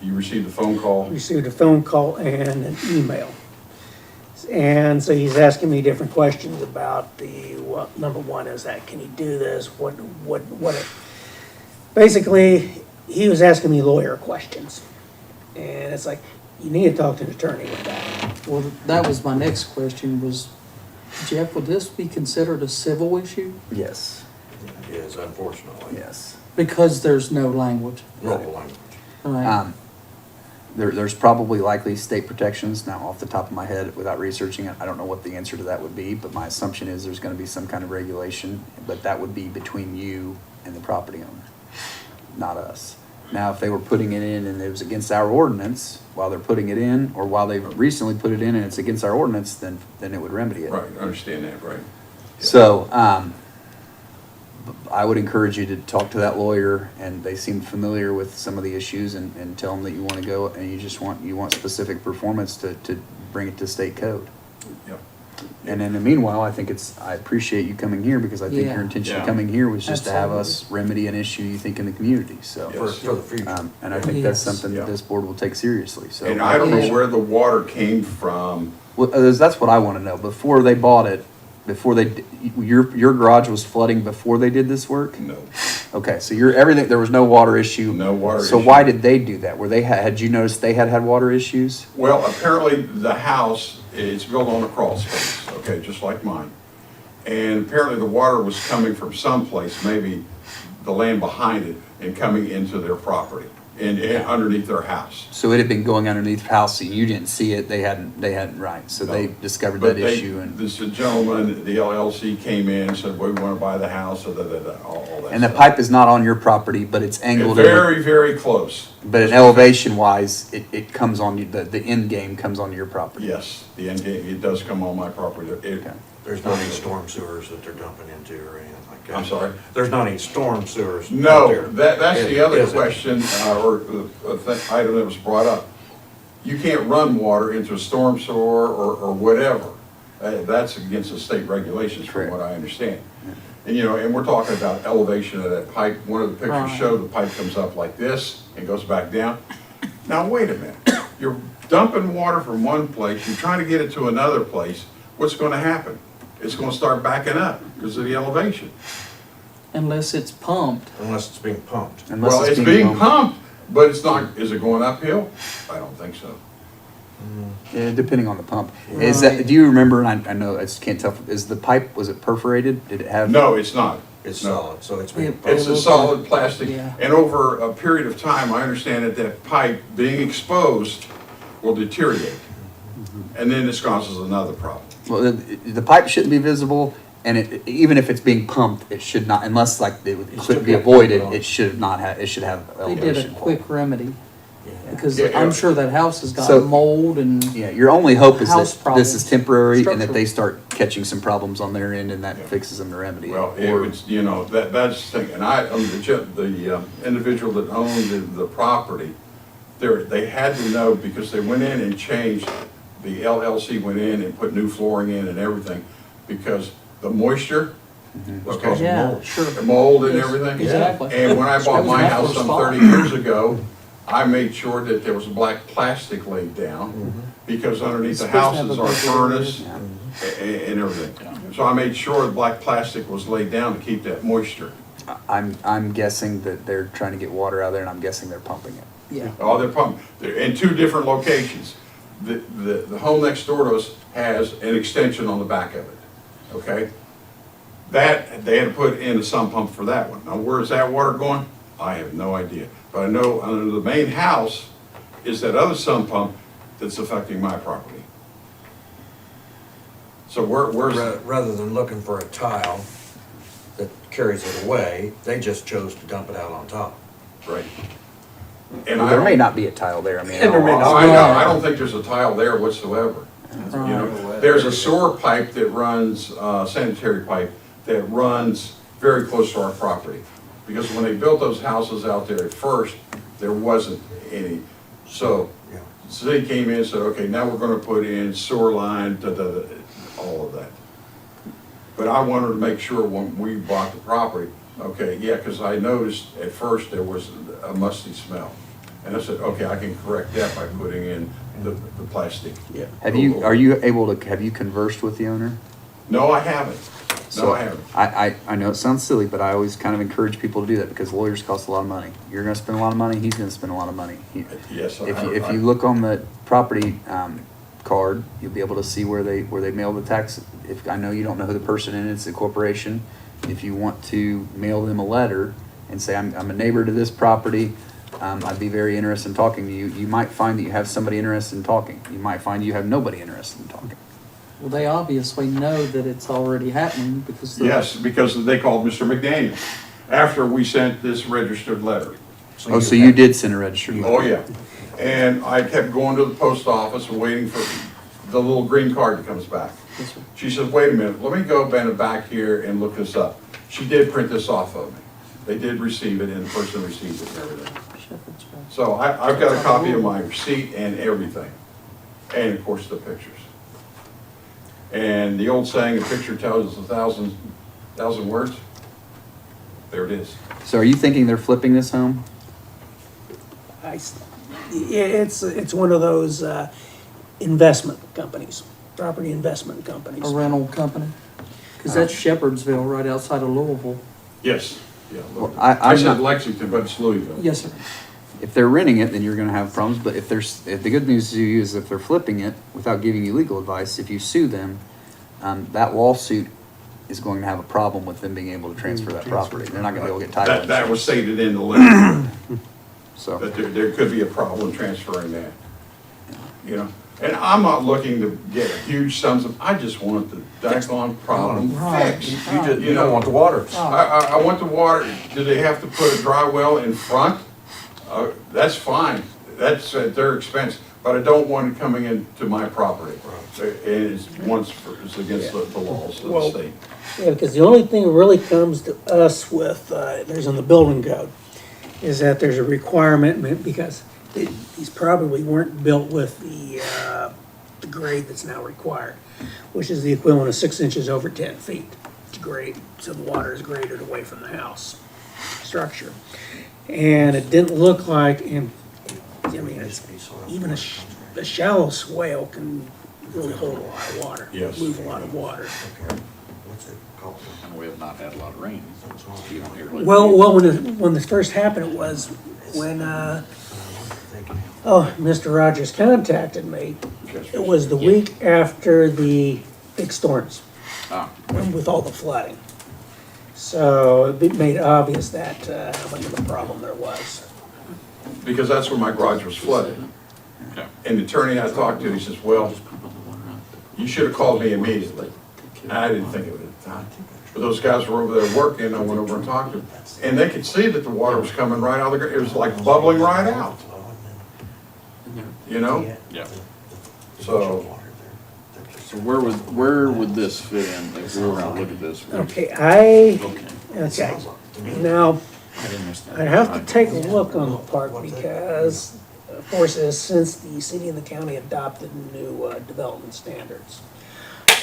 you received a phone call. Received a phone call and an email. And so he's asking me different questions about well, number one is that, can he do this? Basically, he was asking me lawyer questions. And it's like, you need to talk to an attorney with that. Well, that was my next question was, Jeff, would this be considered a civil issue? Yes, It is, unfortunately. yes. Because there's no language. Local language. Right. There's probably likely state protections. Now, off the top of my head, without researching it, I don't know what the answer to that would be, but my assumption is there's gonna be some kind of regulation, but that would be between you and the property owner, not us. Now, if they were putting it in and it was against our ordinance while they're putting it in, or while they've recently put it in and it's against our ordinance, then it would remedy it. Right, I understand that, right. So, I would encourage you to talk to that lawyer, and they seem familiar with some of the issues, and tell them that you wanna go, and you want specific performance to bring it to state code. Yep. And in the meanwhile, I appreciate you coming here, because I think Yeah. your intention of Yeah. coming here was just to have us remedy an issue you think in the community, so. For the future. And I think that's Yes. something that Yeah. this board will take seriously, so. And I don't know where the water came from. Well, that's what I wanna know, before they bought it, your garage was flooding before they did this work? No, Okay, so everything, there was no water issue? no water So issue. why did they do that? Had you noticed they had water issues? Well, apparently the house, it's built on a crawl space, okay, just like mine. And apparently the water was coming from someplace, maybe the land behind it, and coming into their property and underneath their house. So it had been going underneath the house, and you didn't see it, they hadn't, right, so they No. discovered But that they, issue, and this gentleman, the LLC came in and said, we want to buy the house, all that the stuff. pipe is not on your property, but it's And angled, very, very close. but in elevation wise, it comes on you, the end game comes onto your property. Yes, the end game, it does come on my property. It- Okay. There's not any storm sewers that they're dumping into or anything like that. I'm sorry? There's not any storm sewers out No, there. that's the other Is it? question, or item that was brought up. You can't run water into a storm sewer or whatever. That's against the state regulations, from Correct. what I understand. And, and we're talking about elevation of that pipe. One of the pictures Right. show the pipe comes up like this and goes back down. Now, wait a minute. You're dumping water from one place, you're trying to get it to another place. What's gonna happen? It's gonna start backing up because of the elevation. Unless it's pumped. Unless it's being pumped. Unless Well, it's being pumped, but it's not, is it going uphill? I don't think so. Yeah, depending on the pump. Is that, do you remember, and I know, I just can't tell, is the pipe, was it perforated? Did it have? No, it's not. It's No. solid, so it's being It- pumped. It's a solid plastic, Yeah. and over a period of time, I understand that that pipe being exposed will deteriorate. And then this causes another problem. Well, the pipe shouldn't be visible, and even if it's being pumped, it should not, unless like it It's could still be got to avoided, put on. it should not have, it should have They did a elevation. quick remedy, Yeah. because Yeah, I'm yeah. sure that house has So- got mold and, Yeah, your only hope is House that this is problems. temporary and that Structural. they start catching some problems on their end and that Yeah. fixes them to remedy it. Well, it Or- was, that's the thing, and the individual that owned the property, they had to know, because they went in and changed, the LLC went in and put new flooring in and everything, because the moisture was causing yeah, mold. sure. The mold and Yes, everything. exactly. And when I bought my That house was some fine. 30 years ago, I made sure that there was black plastic laid down, because underneath the It's supposed to house is have a our big furnace Yeah. and everything. So I made sure the black plastic was laid down to keep that moisture. I'm guessing that they're trying to get water out of there, and I'm guessing they're pumping it. Yeah. Oh, they're pumping, they're in two different locations. The home next door to us has an extension on the back of it, okay? That, they had to put in a sump pump for that one. Now, where is that water going? I have no idea. But I know under the main house is that other sump pump that's affecting my property. So where's, Rather than looking for a tile that carries it away, they just chose to dump it out on top. right? And Well, I there may don't, not be a tile there, I mean. And there may not I know, I don't think there's a tile there whatsoever. You know, there's a sewer pipe that runs, sanitary pipe, that runs very close to our property. Because when they built those houses out there at first, there wasn't any. So, Yeah. the city came in and said, okay, now we're gonna put in sewer line, all of that. But I wanted to make sure when we bought the property, okay, yeah, because I noticed at first there was a musty smell. And I said, okay, I can correct that by putting in the plastic. Yeah. Have you, are you able to, have you conversed with the owner? No, I haven't. No, So, I haven't. I know it sounds silly, but I always kind of encourage people to do that because lawyers cost a lot of money. You're gonna spend a lot of money, he's gonna spend a lot of money. Yes, If you look on the property, card, you'll be able to see where they mail the tax. If, I know you don't know who the person in, it's a corporation. If you want to mail them a letter and say, I'm a neighbor to this property, I'd be very interested in talking to you. You might find that you have somebody interested in talking. You might find you have nobody interested in talking. Well, they obviously know that it's already happening because. the- Yes, because they called Mr. McDaniel after we sent this registered letter. Oh, so you did send a registered letter? Oh, yeah. And I kept going to the post office and waiting for the little green card that comes back. Yes, sir. She said, wait a minute, let me go bend back here and look this up. She did print this off of me. They did receive it and the person received it and everything. Shepherd's Bush. So I've got a copy of my receipt and everything. And of course, the pictures. And the old saying, a picture tells us a thousand words. There it is. So are you thinking they're flipping this home? It's one of those, investment companies, property investment companies. A rental company? Because that's Shepherdsville, right outside of Louisville. Yes. Yeah, Well, I I'm said not- Lexington, but it's Louisville. Yes, sir. If they're renting it, then you're gonna have problems, but if the good news to you is if they're flipping it without giving you legal advice, if you sue them, that lawsuit is going to have a problem with them being able to transfer that property. They're not gonna be able to get title That was insurance. stated in the letter, So, that there could be a problem transferring that. You know, and I'm not looking to get huge sums of, I just want the daggone problem fixed. You don't want the water. I want the water, do they have to put a dry well in front? That's fine, that's at their expense, but I don't want it coming into my property. It's against the laws of the Well- state. Yeah, because the only thing that really comes to us with, there's in the building code, is that there's a requirement, because these probably weren't built with the grade that's now required, which is the equivalent of 6 inches over 10 feet to grade, so the water is graded away from the house structure. And it didn't look like, and, I mean, it's, even a shallow swale can really hold a lot of water. Yes. Move a lot of water. What's it called? And we have not had a lot of rain. You don't hear- Well, when this first happened, it was when, Mr. Rogers contacted me. It was the week after the big storms, Ah, with all the flooding. So it made obvious that, how much of a problem there was. Because that's where my garage was flooded. okay. And the attorney I talked to, he says, well, you should have called me immediately. And I didn't think of it at the time. But those guys were over there working, I went over and talked to them. And they could see that the water was coming right out of the, it was like bubbling right out, you know? Yeah. So, So where would this fit in if we were gonna look at this? Okay, Okay. okay, now, I didn't understand. I have to take a look on the park because, of course, since the city and the county adopted new development standards,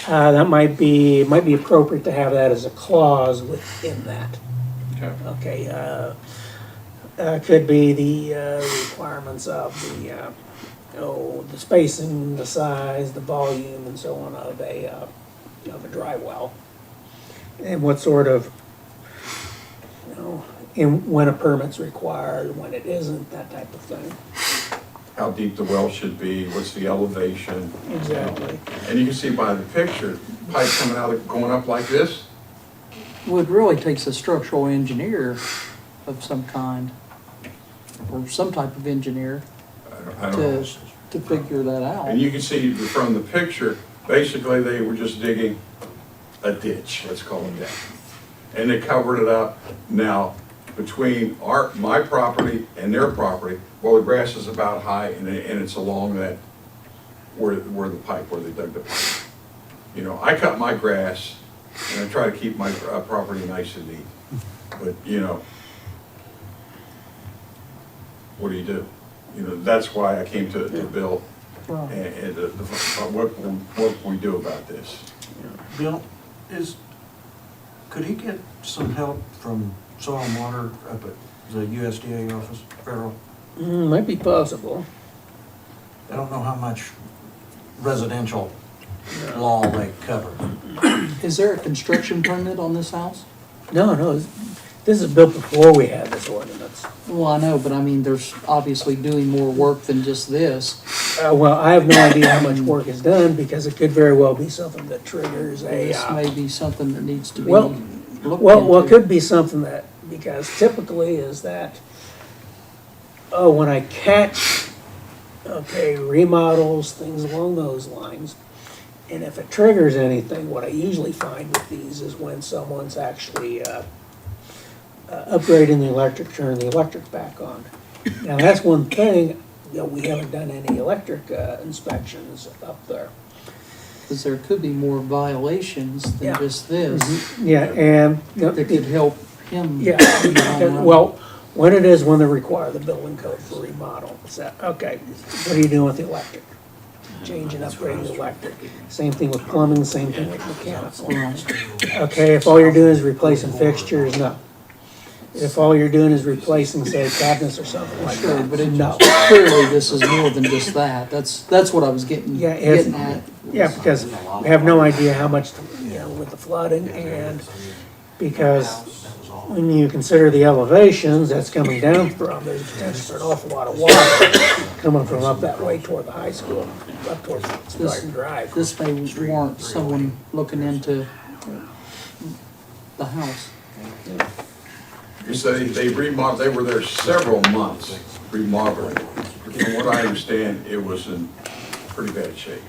that might be appropriate to have that as a clause within that. Okay. Okay, could be the requirements of the spacing, the size, the volume, and so on of a dry well. And what sort of, and when a permit's required, when it isn't, that type of thing. how deep the well should be, what's the elevation. Exactly. And you can see by the picture, pipe coming out, going up like this. Well, it really takes a structural engineer of some kind, or some type of engineer I don't know. to figure that out. And you can see from the picture, Basically, they were just digging a ditch, let's call it that. And they covered it up. Now, between my property and their property, well, the grass is about high and it's along that, where the pipe, where they dug the pipe. You know, I cut my grass and I try to keep my property nice and neat. But, you know, what do? You know, that's why I came to Bill Right. and what can we do about this? Bill, could he get some help from Soil and Water up at the USDA office, federal? Might be possible. I don't know how much residential law they cover. Is there a construction permit on this house? No, this is built before we had this ordinance. Well, I know, but I mean, there's obviously doing more work than just this. Well, I have no idea how much work is done, because it could very well be something that triggers a, This may be something that needs to be well, looked well, it into. could be something that, because typically is that, when I catch, okay, remodels, things along those lines, and if it triggers anything, what I usually find with these is when someone's actually, upgrading the electric, turning the electric back on. Now, that's one thing, we haven't done any electric, inspections up there. Because there could be more violations than Yeah. just this Yeah, and, that could help him. yeah, well, when they require the building code for remodel, is that, okay, what are you doing with the electric? Changing, upgrading the electric. Same thing with plumbing, same thing with mechanical. Okay, if all you're doing is replacing fixtures, no. If all you're doing is replacing, say, cabinets or something like Sure, that, but it, no. clearly this is more than just that. That's what I was getting at. Yeah, because we have no idea how much, with the flooding, and because when you consider the elevations that's coming down from, there's potential for an awful lot of water coming from up that way toward the high school, up towards Spartan Drive. This may warrant someone looking into the house. You say they remodeled, they were there several months remodeling. From what I understand, it was in pretty bad shape.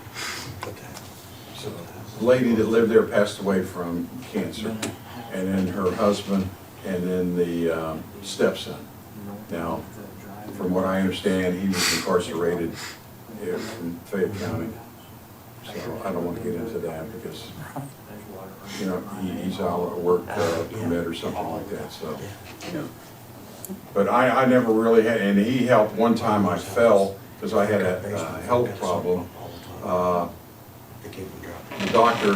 So, the lady that lived there passed away from cancer, and then her husband, and then the stepson. Now, from what I understand, he was incarcerated in Fayette County. So I don't want to get into that because, you know, he's out at work permit or something like that, so. But I never really had, and he helped one time I fell because I had a health problem. The doctor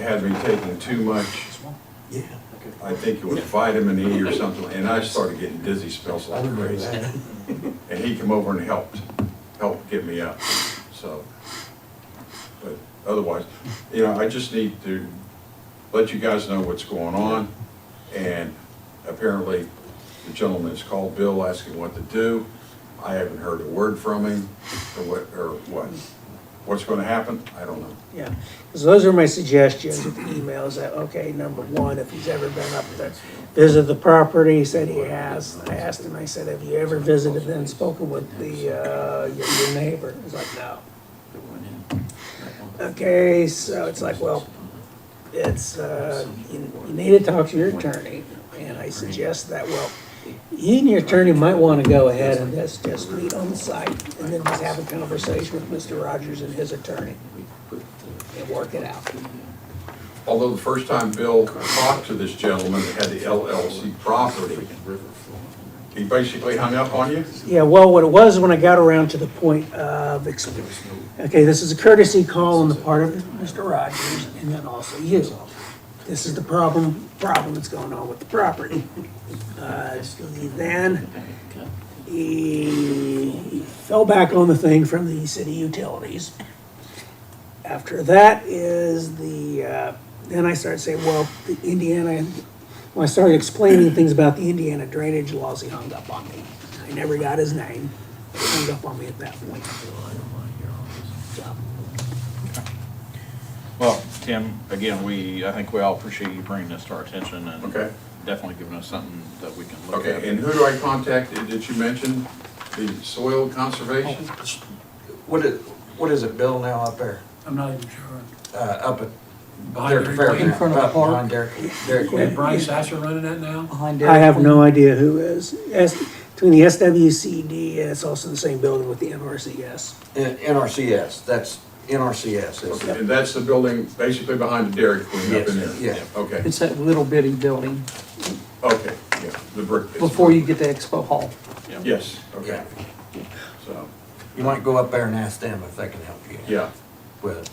had me taking too much, I think it was vitamin E or something, and I started getting dizzy spells like crazy. And he came over and helped get me up, so. But otherwise, you know, I just need to let you guys know what's going on. And apparently, the gentleman has called Bill asking what to do. I haven't heard a word from him, or what. What's gonna happen, I don't know. Yeah, so those are my suggestions with the emails, that, okay, number one, if he's ever been up there, visited the property, he said he has. I asked him, I said, have you ever visited and spoken with the, your neighbor? He's like, no. Okay, so it's like, well, it's, you need to talk to your attorney, and I suggest that, well, you and your attorney might want to go ahead and just meet on the site, and then just have a conversation with Mr. Rogers and his attorney, and work it out. Although the first time Bill talked to this gentleman that had the LLC property, he basically hung up on you? Yeah, well, what it was when I got around to the point of, okay, this is a courtesy call on the part of Mr. Rogers, and then also you. This is the problem that's going on with the property. Then he fell back on the thing from the city utilities. After that is then I started saying, well, the Indiana, when I started explaining things about the Indiana drainage laws, he hung up on me. I never got his name. He hung up on me at that point. So, Well, Tim, again, I think we all appreciate you bringing this to our attention and Okay. definitely giving us something that we can look at. Okay, and who do I contact? Did you mention the soil conservation? What is it, Bill, now up there? I'm not even sure. Up at Behind Derek Dairy Fairgrounds. Queen? In front of the Up park? behind Dairy Is Queen. Bryce Asher running that now? Behind I Dairy have no Queen? idea who is. Between the SWCD, and it's also in the same building with the NRCS. NRCS, that's NRCS. is- Okay, and that's the building basically behind the Dairy Queen up in there? Yes, yeah. Okay, It's that little bitty building okay, yeah, the brick. it's before you brick. get to Expo Hall. Yes, okay, Yeah. so, You might go up there and ask them if they can help you yeah. with it.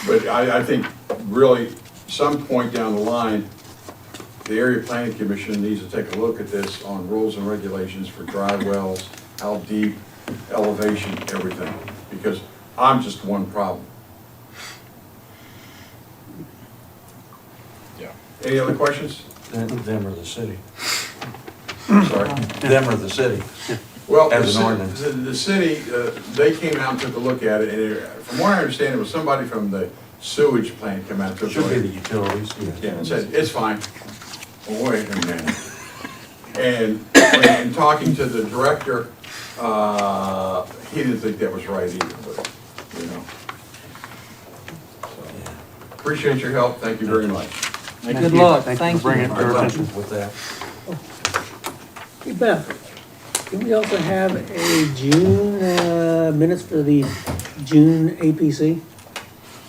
But I think really, some point down the line, the area planning commission needs to take a look at this on rules and regulations for dry wells, how deep, elevation, everything, because I'm just one problem. Yeah. Any other questions? Them or the city. Sorry. Them or the city. Well, As the an ci- ordinance. the city, they came out and took a look at it, and from what I understand, it was somebody from the sewage plant came out and took a Should look. be the utilities, Yeah, and said, it's fine. Well, wait a minute. And in talking to the director, he didn't think that was right either, but, you know. So, appreciate your help, thank you very much. Good luck, Thank you thank for bringing you. it to our attention. With that. Hey, Beth, can we also have a June, minutes for the June APC?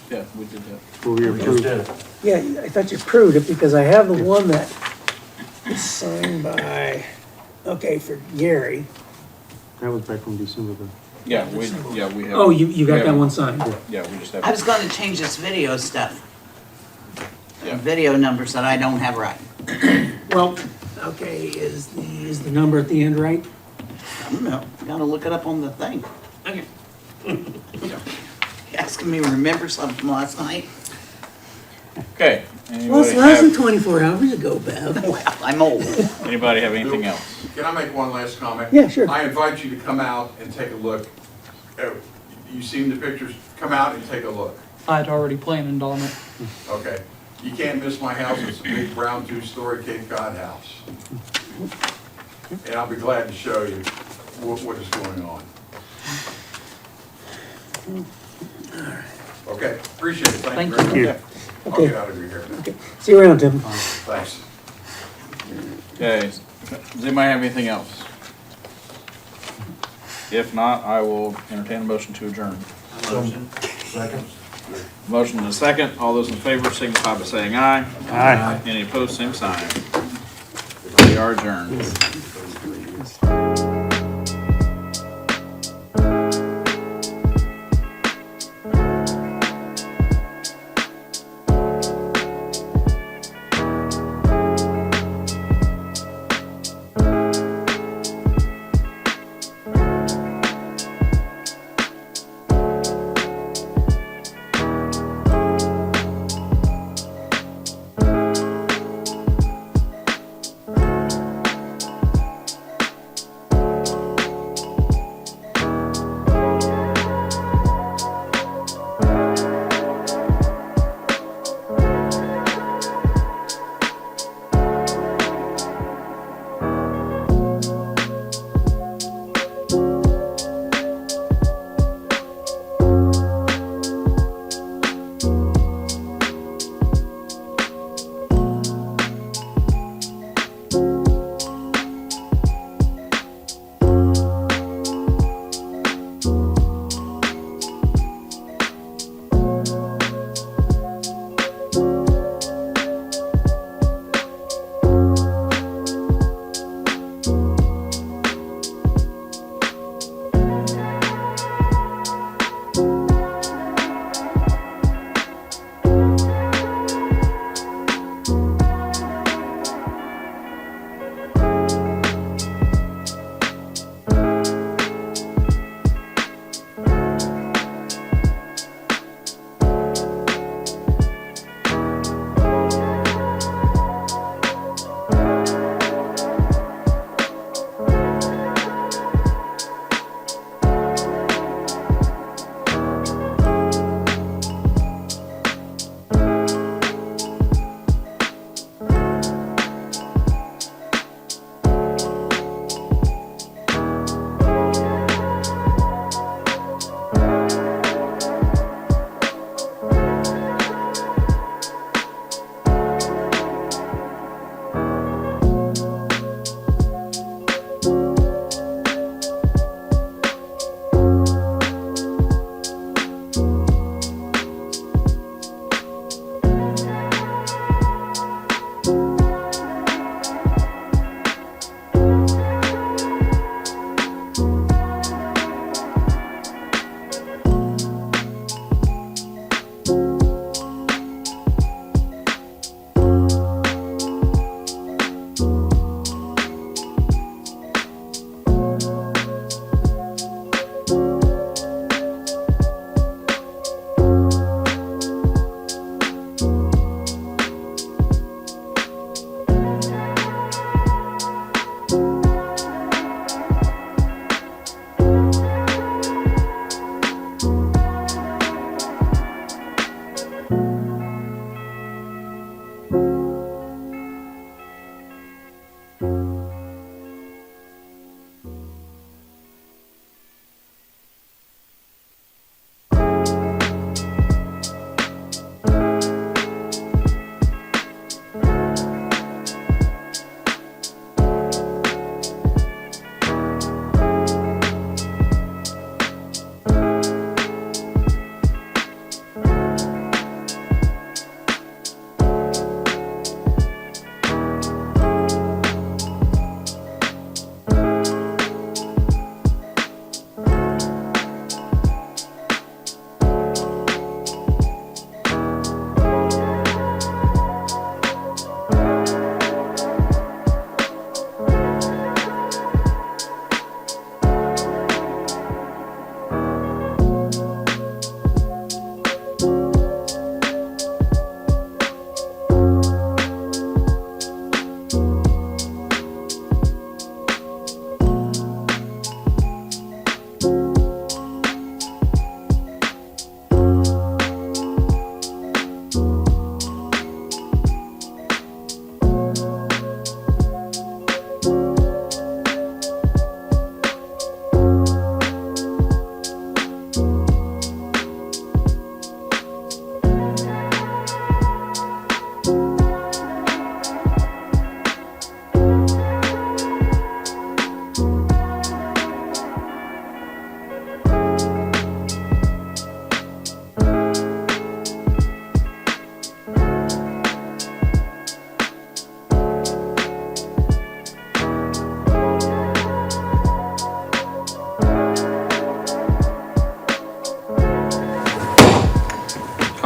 Yeah, we did that. Will we We just approve? did it. Yeah, I thought you approved it because I have the one that is signed by, okay, for Gary. That was back from December the. Yeah, we have. Oh, you got we that have- one signed? Yeah, we just have. I was gonna change this video stuff. Yeah. Video numbers that I don't have right. Well, okay, is the number at the end right? I don't know, gotta look it up on the thing. Okay. Asking me to remember something from last night. Okay. Well, it's less than 24 hours ago, Bev. Well, I'm old. Anybody have anything else? Can I make one last comment? Yeah, sure. I invite you to come out and take a look. You seen the pictures? Come out and take a look. I'd already planned on it. Okay, you can't miss my house, it's a big brown two-story Cape Cod house. And I'll be glad to show you what is going on. Okay, appreciate it, thank you Thank very you. much. I'll Okay. get out of your hair now. See you around, Tim. Thanks. Okay, does anybody have anything else? If not, I will entertain a motion to adjourn. Second. Motion and a second, all those in favor signify by saying aye. Aye. Any opposed, same sign. We are adjourned.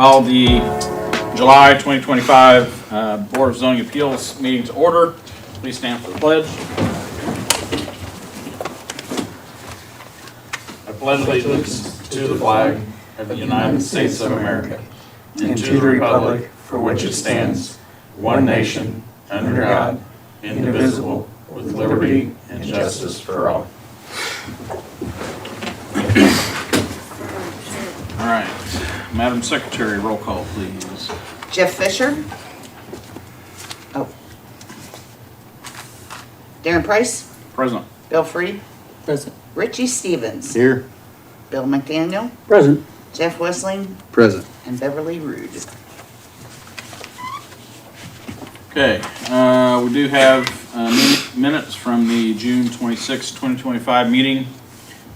Call the July 2025 Board of Zoning Appeals meeting to order. Please stand for the pledge. I pledge allegiance to the flag of the United States of America and to the republic for which it stands, one nation, under God, indivisible, with liberty and justice for all. All right, Madam Secretary, roll call, please. Jeff Fisher? Oh. Darren Price? Present. Bill Freed? Present. Richie Stevens? Here. Bill McDaniel? Present. Jeff Wessling? Present. And Beverly Rude. Okay, we do have minutes from the June 26, 2025 meeting.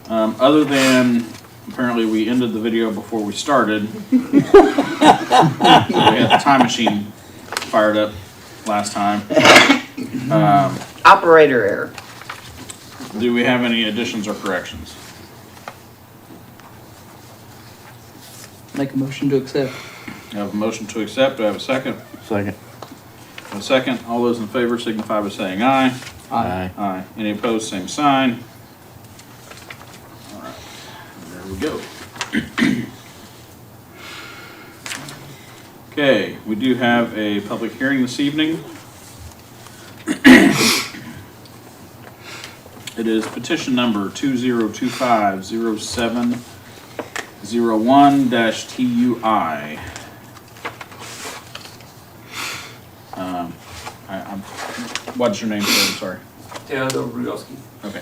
Other than, apparently we ended the video before we started. We had the time machine fired up last time. Operator error. Do we have any additions or corrections? Make a motion to accept. I have a motion to accept. Do I have a second? Second. A second. All those in favor signify by saying aye. Aye. Aye. Any opposed, same sign. All right, there we go. Okay, we do have a public hearing this evening. It is petition number 2025-0701-TUI. What's your name, sir? I'm sorry. Theodore Brioski. Okay.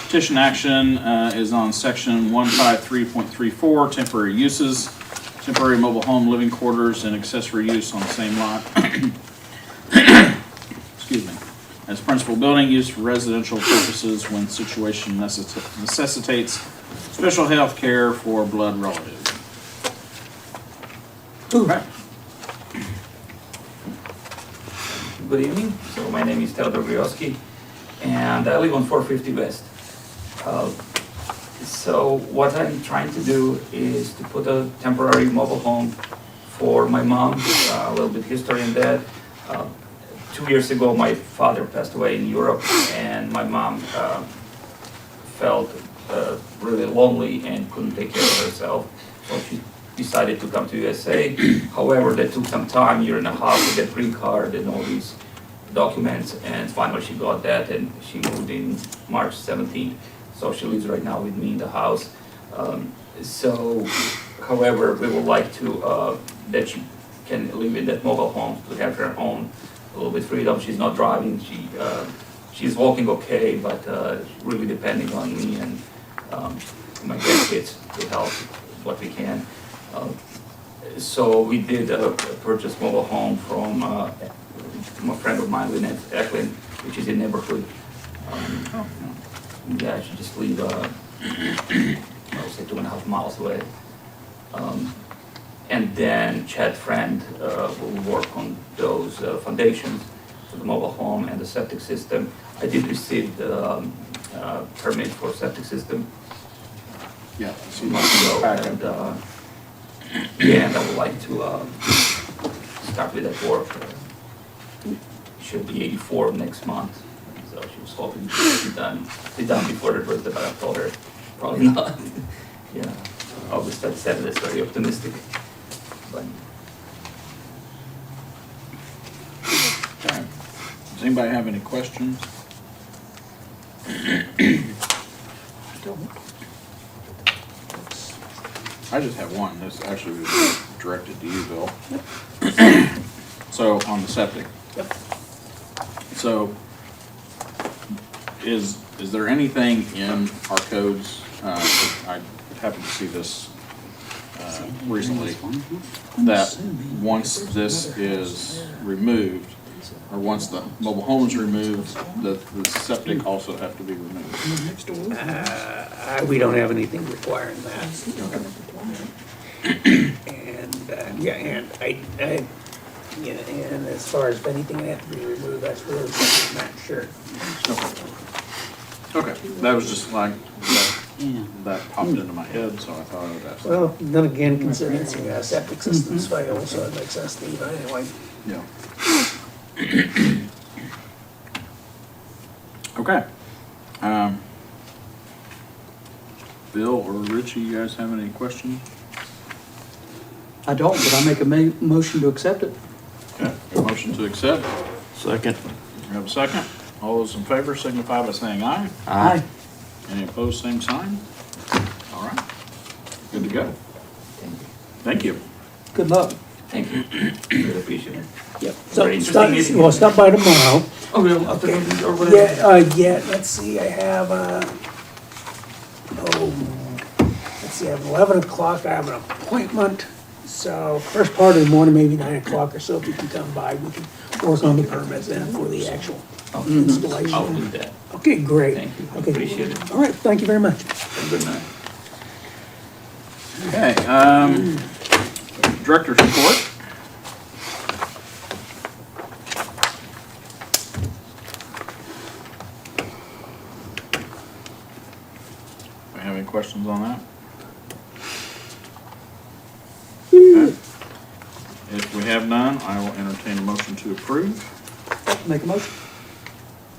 Petition action is on section 153.34, temporary uses, temporary mobile home, living quarters, and accessory use on the same lot. Excuse me. As principal building used for residential purposes when situation necessitates special health care for blood relatives. Okay. Good evening. So my name is Theodore Brioski, and I live on 450 West. So what I'm trying to do is to put a temporary mobile home for my mom. A little bit history in that. 2 years ago, my father passed away in Europe, and my mom felt really lonely and couldn't take care of herself. So she decided to come to USA. However, that took some time, year and a half, to get green card and all these documents, and finally she got that, and she moved in March 17th. So she lives right now with me in the house. However, we would like to that she can live in that mobile home, to have her own a little bit freedom. She's not driving. She's walking okay, but really depending on me and my grandkids to help what we can. So we did purchase mobile home from a friend of mine, Lynette Eklund, which is in neighborhood. Yeah, she just live, I would say 2.5 miles away. And then Chad Friend will work on those foundations for the mobile home and the septic system. I did receive the permit for septic system. Yeah. And I would like to start with that work. Should be 84 next month, so she was hoping to be done before the birthday, but I told her probably not. Yeah, August 27th is very optimistic. But Okay. Does anybody have any questions? I just have one. This actually was directed to you, Bill. So, on the septic. Yep. So, is there anything in our codes, I happened to see this recently, that once this is removed, or once the mobile home is removed, the septic also have to be removed? We don't have anything requiring that. And as far as if anything had to be removed, that's really, I'm not sure. Okay, that was just like, Yeah. that popped into my head, so I thought I would ask. Well, then again, considering the septic systems fail, so it makes sense to leave it anyway. Yeah. Okay. Bill or Richie, you guys have any questions? I don't, but I make a motion to accept it. Okay, a motion to accept. Second. We have a second. All those in favor signify by saying aye. Aye. Any opposed, same sign. All right. Good to go. Thank you. Good luck. Thank you. Really appreciate it. Yep. Very So, interesting stop, meeting. well, stop by tomorrow. Oh, well, afternoon or whatever? Yeah, let's see, I have, let's see, I have 11 o'clock, I have an appointment. So, first part of the morning, maybe 9 o'clock or so, if you can come by, we can work on the permits then for the actual I'll installation. do that. Okay, great. Thank you. Okay. Appreciate it. All right, thank you very much. Have a good night. Okay, director's report. We have any questions on that? Okay. If we have none, I will entertain a motion to approve. Make a motion.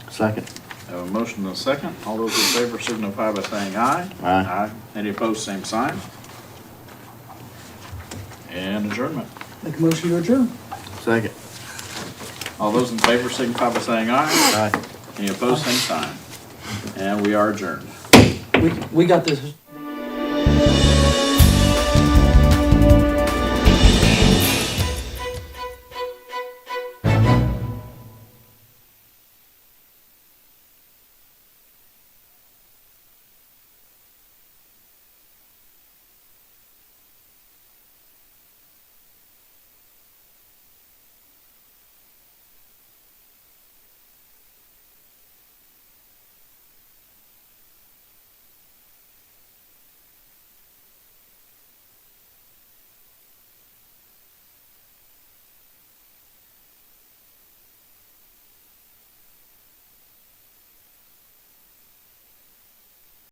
Second. I have a motion and a second. All those in favor signify by saying aye. Aye. Any opposed, same sign. And adjournment. Make a motion to adjourn. Second. All those in favor signify by saying aye. Aye. Any opposed, same sign. And we are adjourned. We got this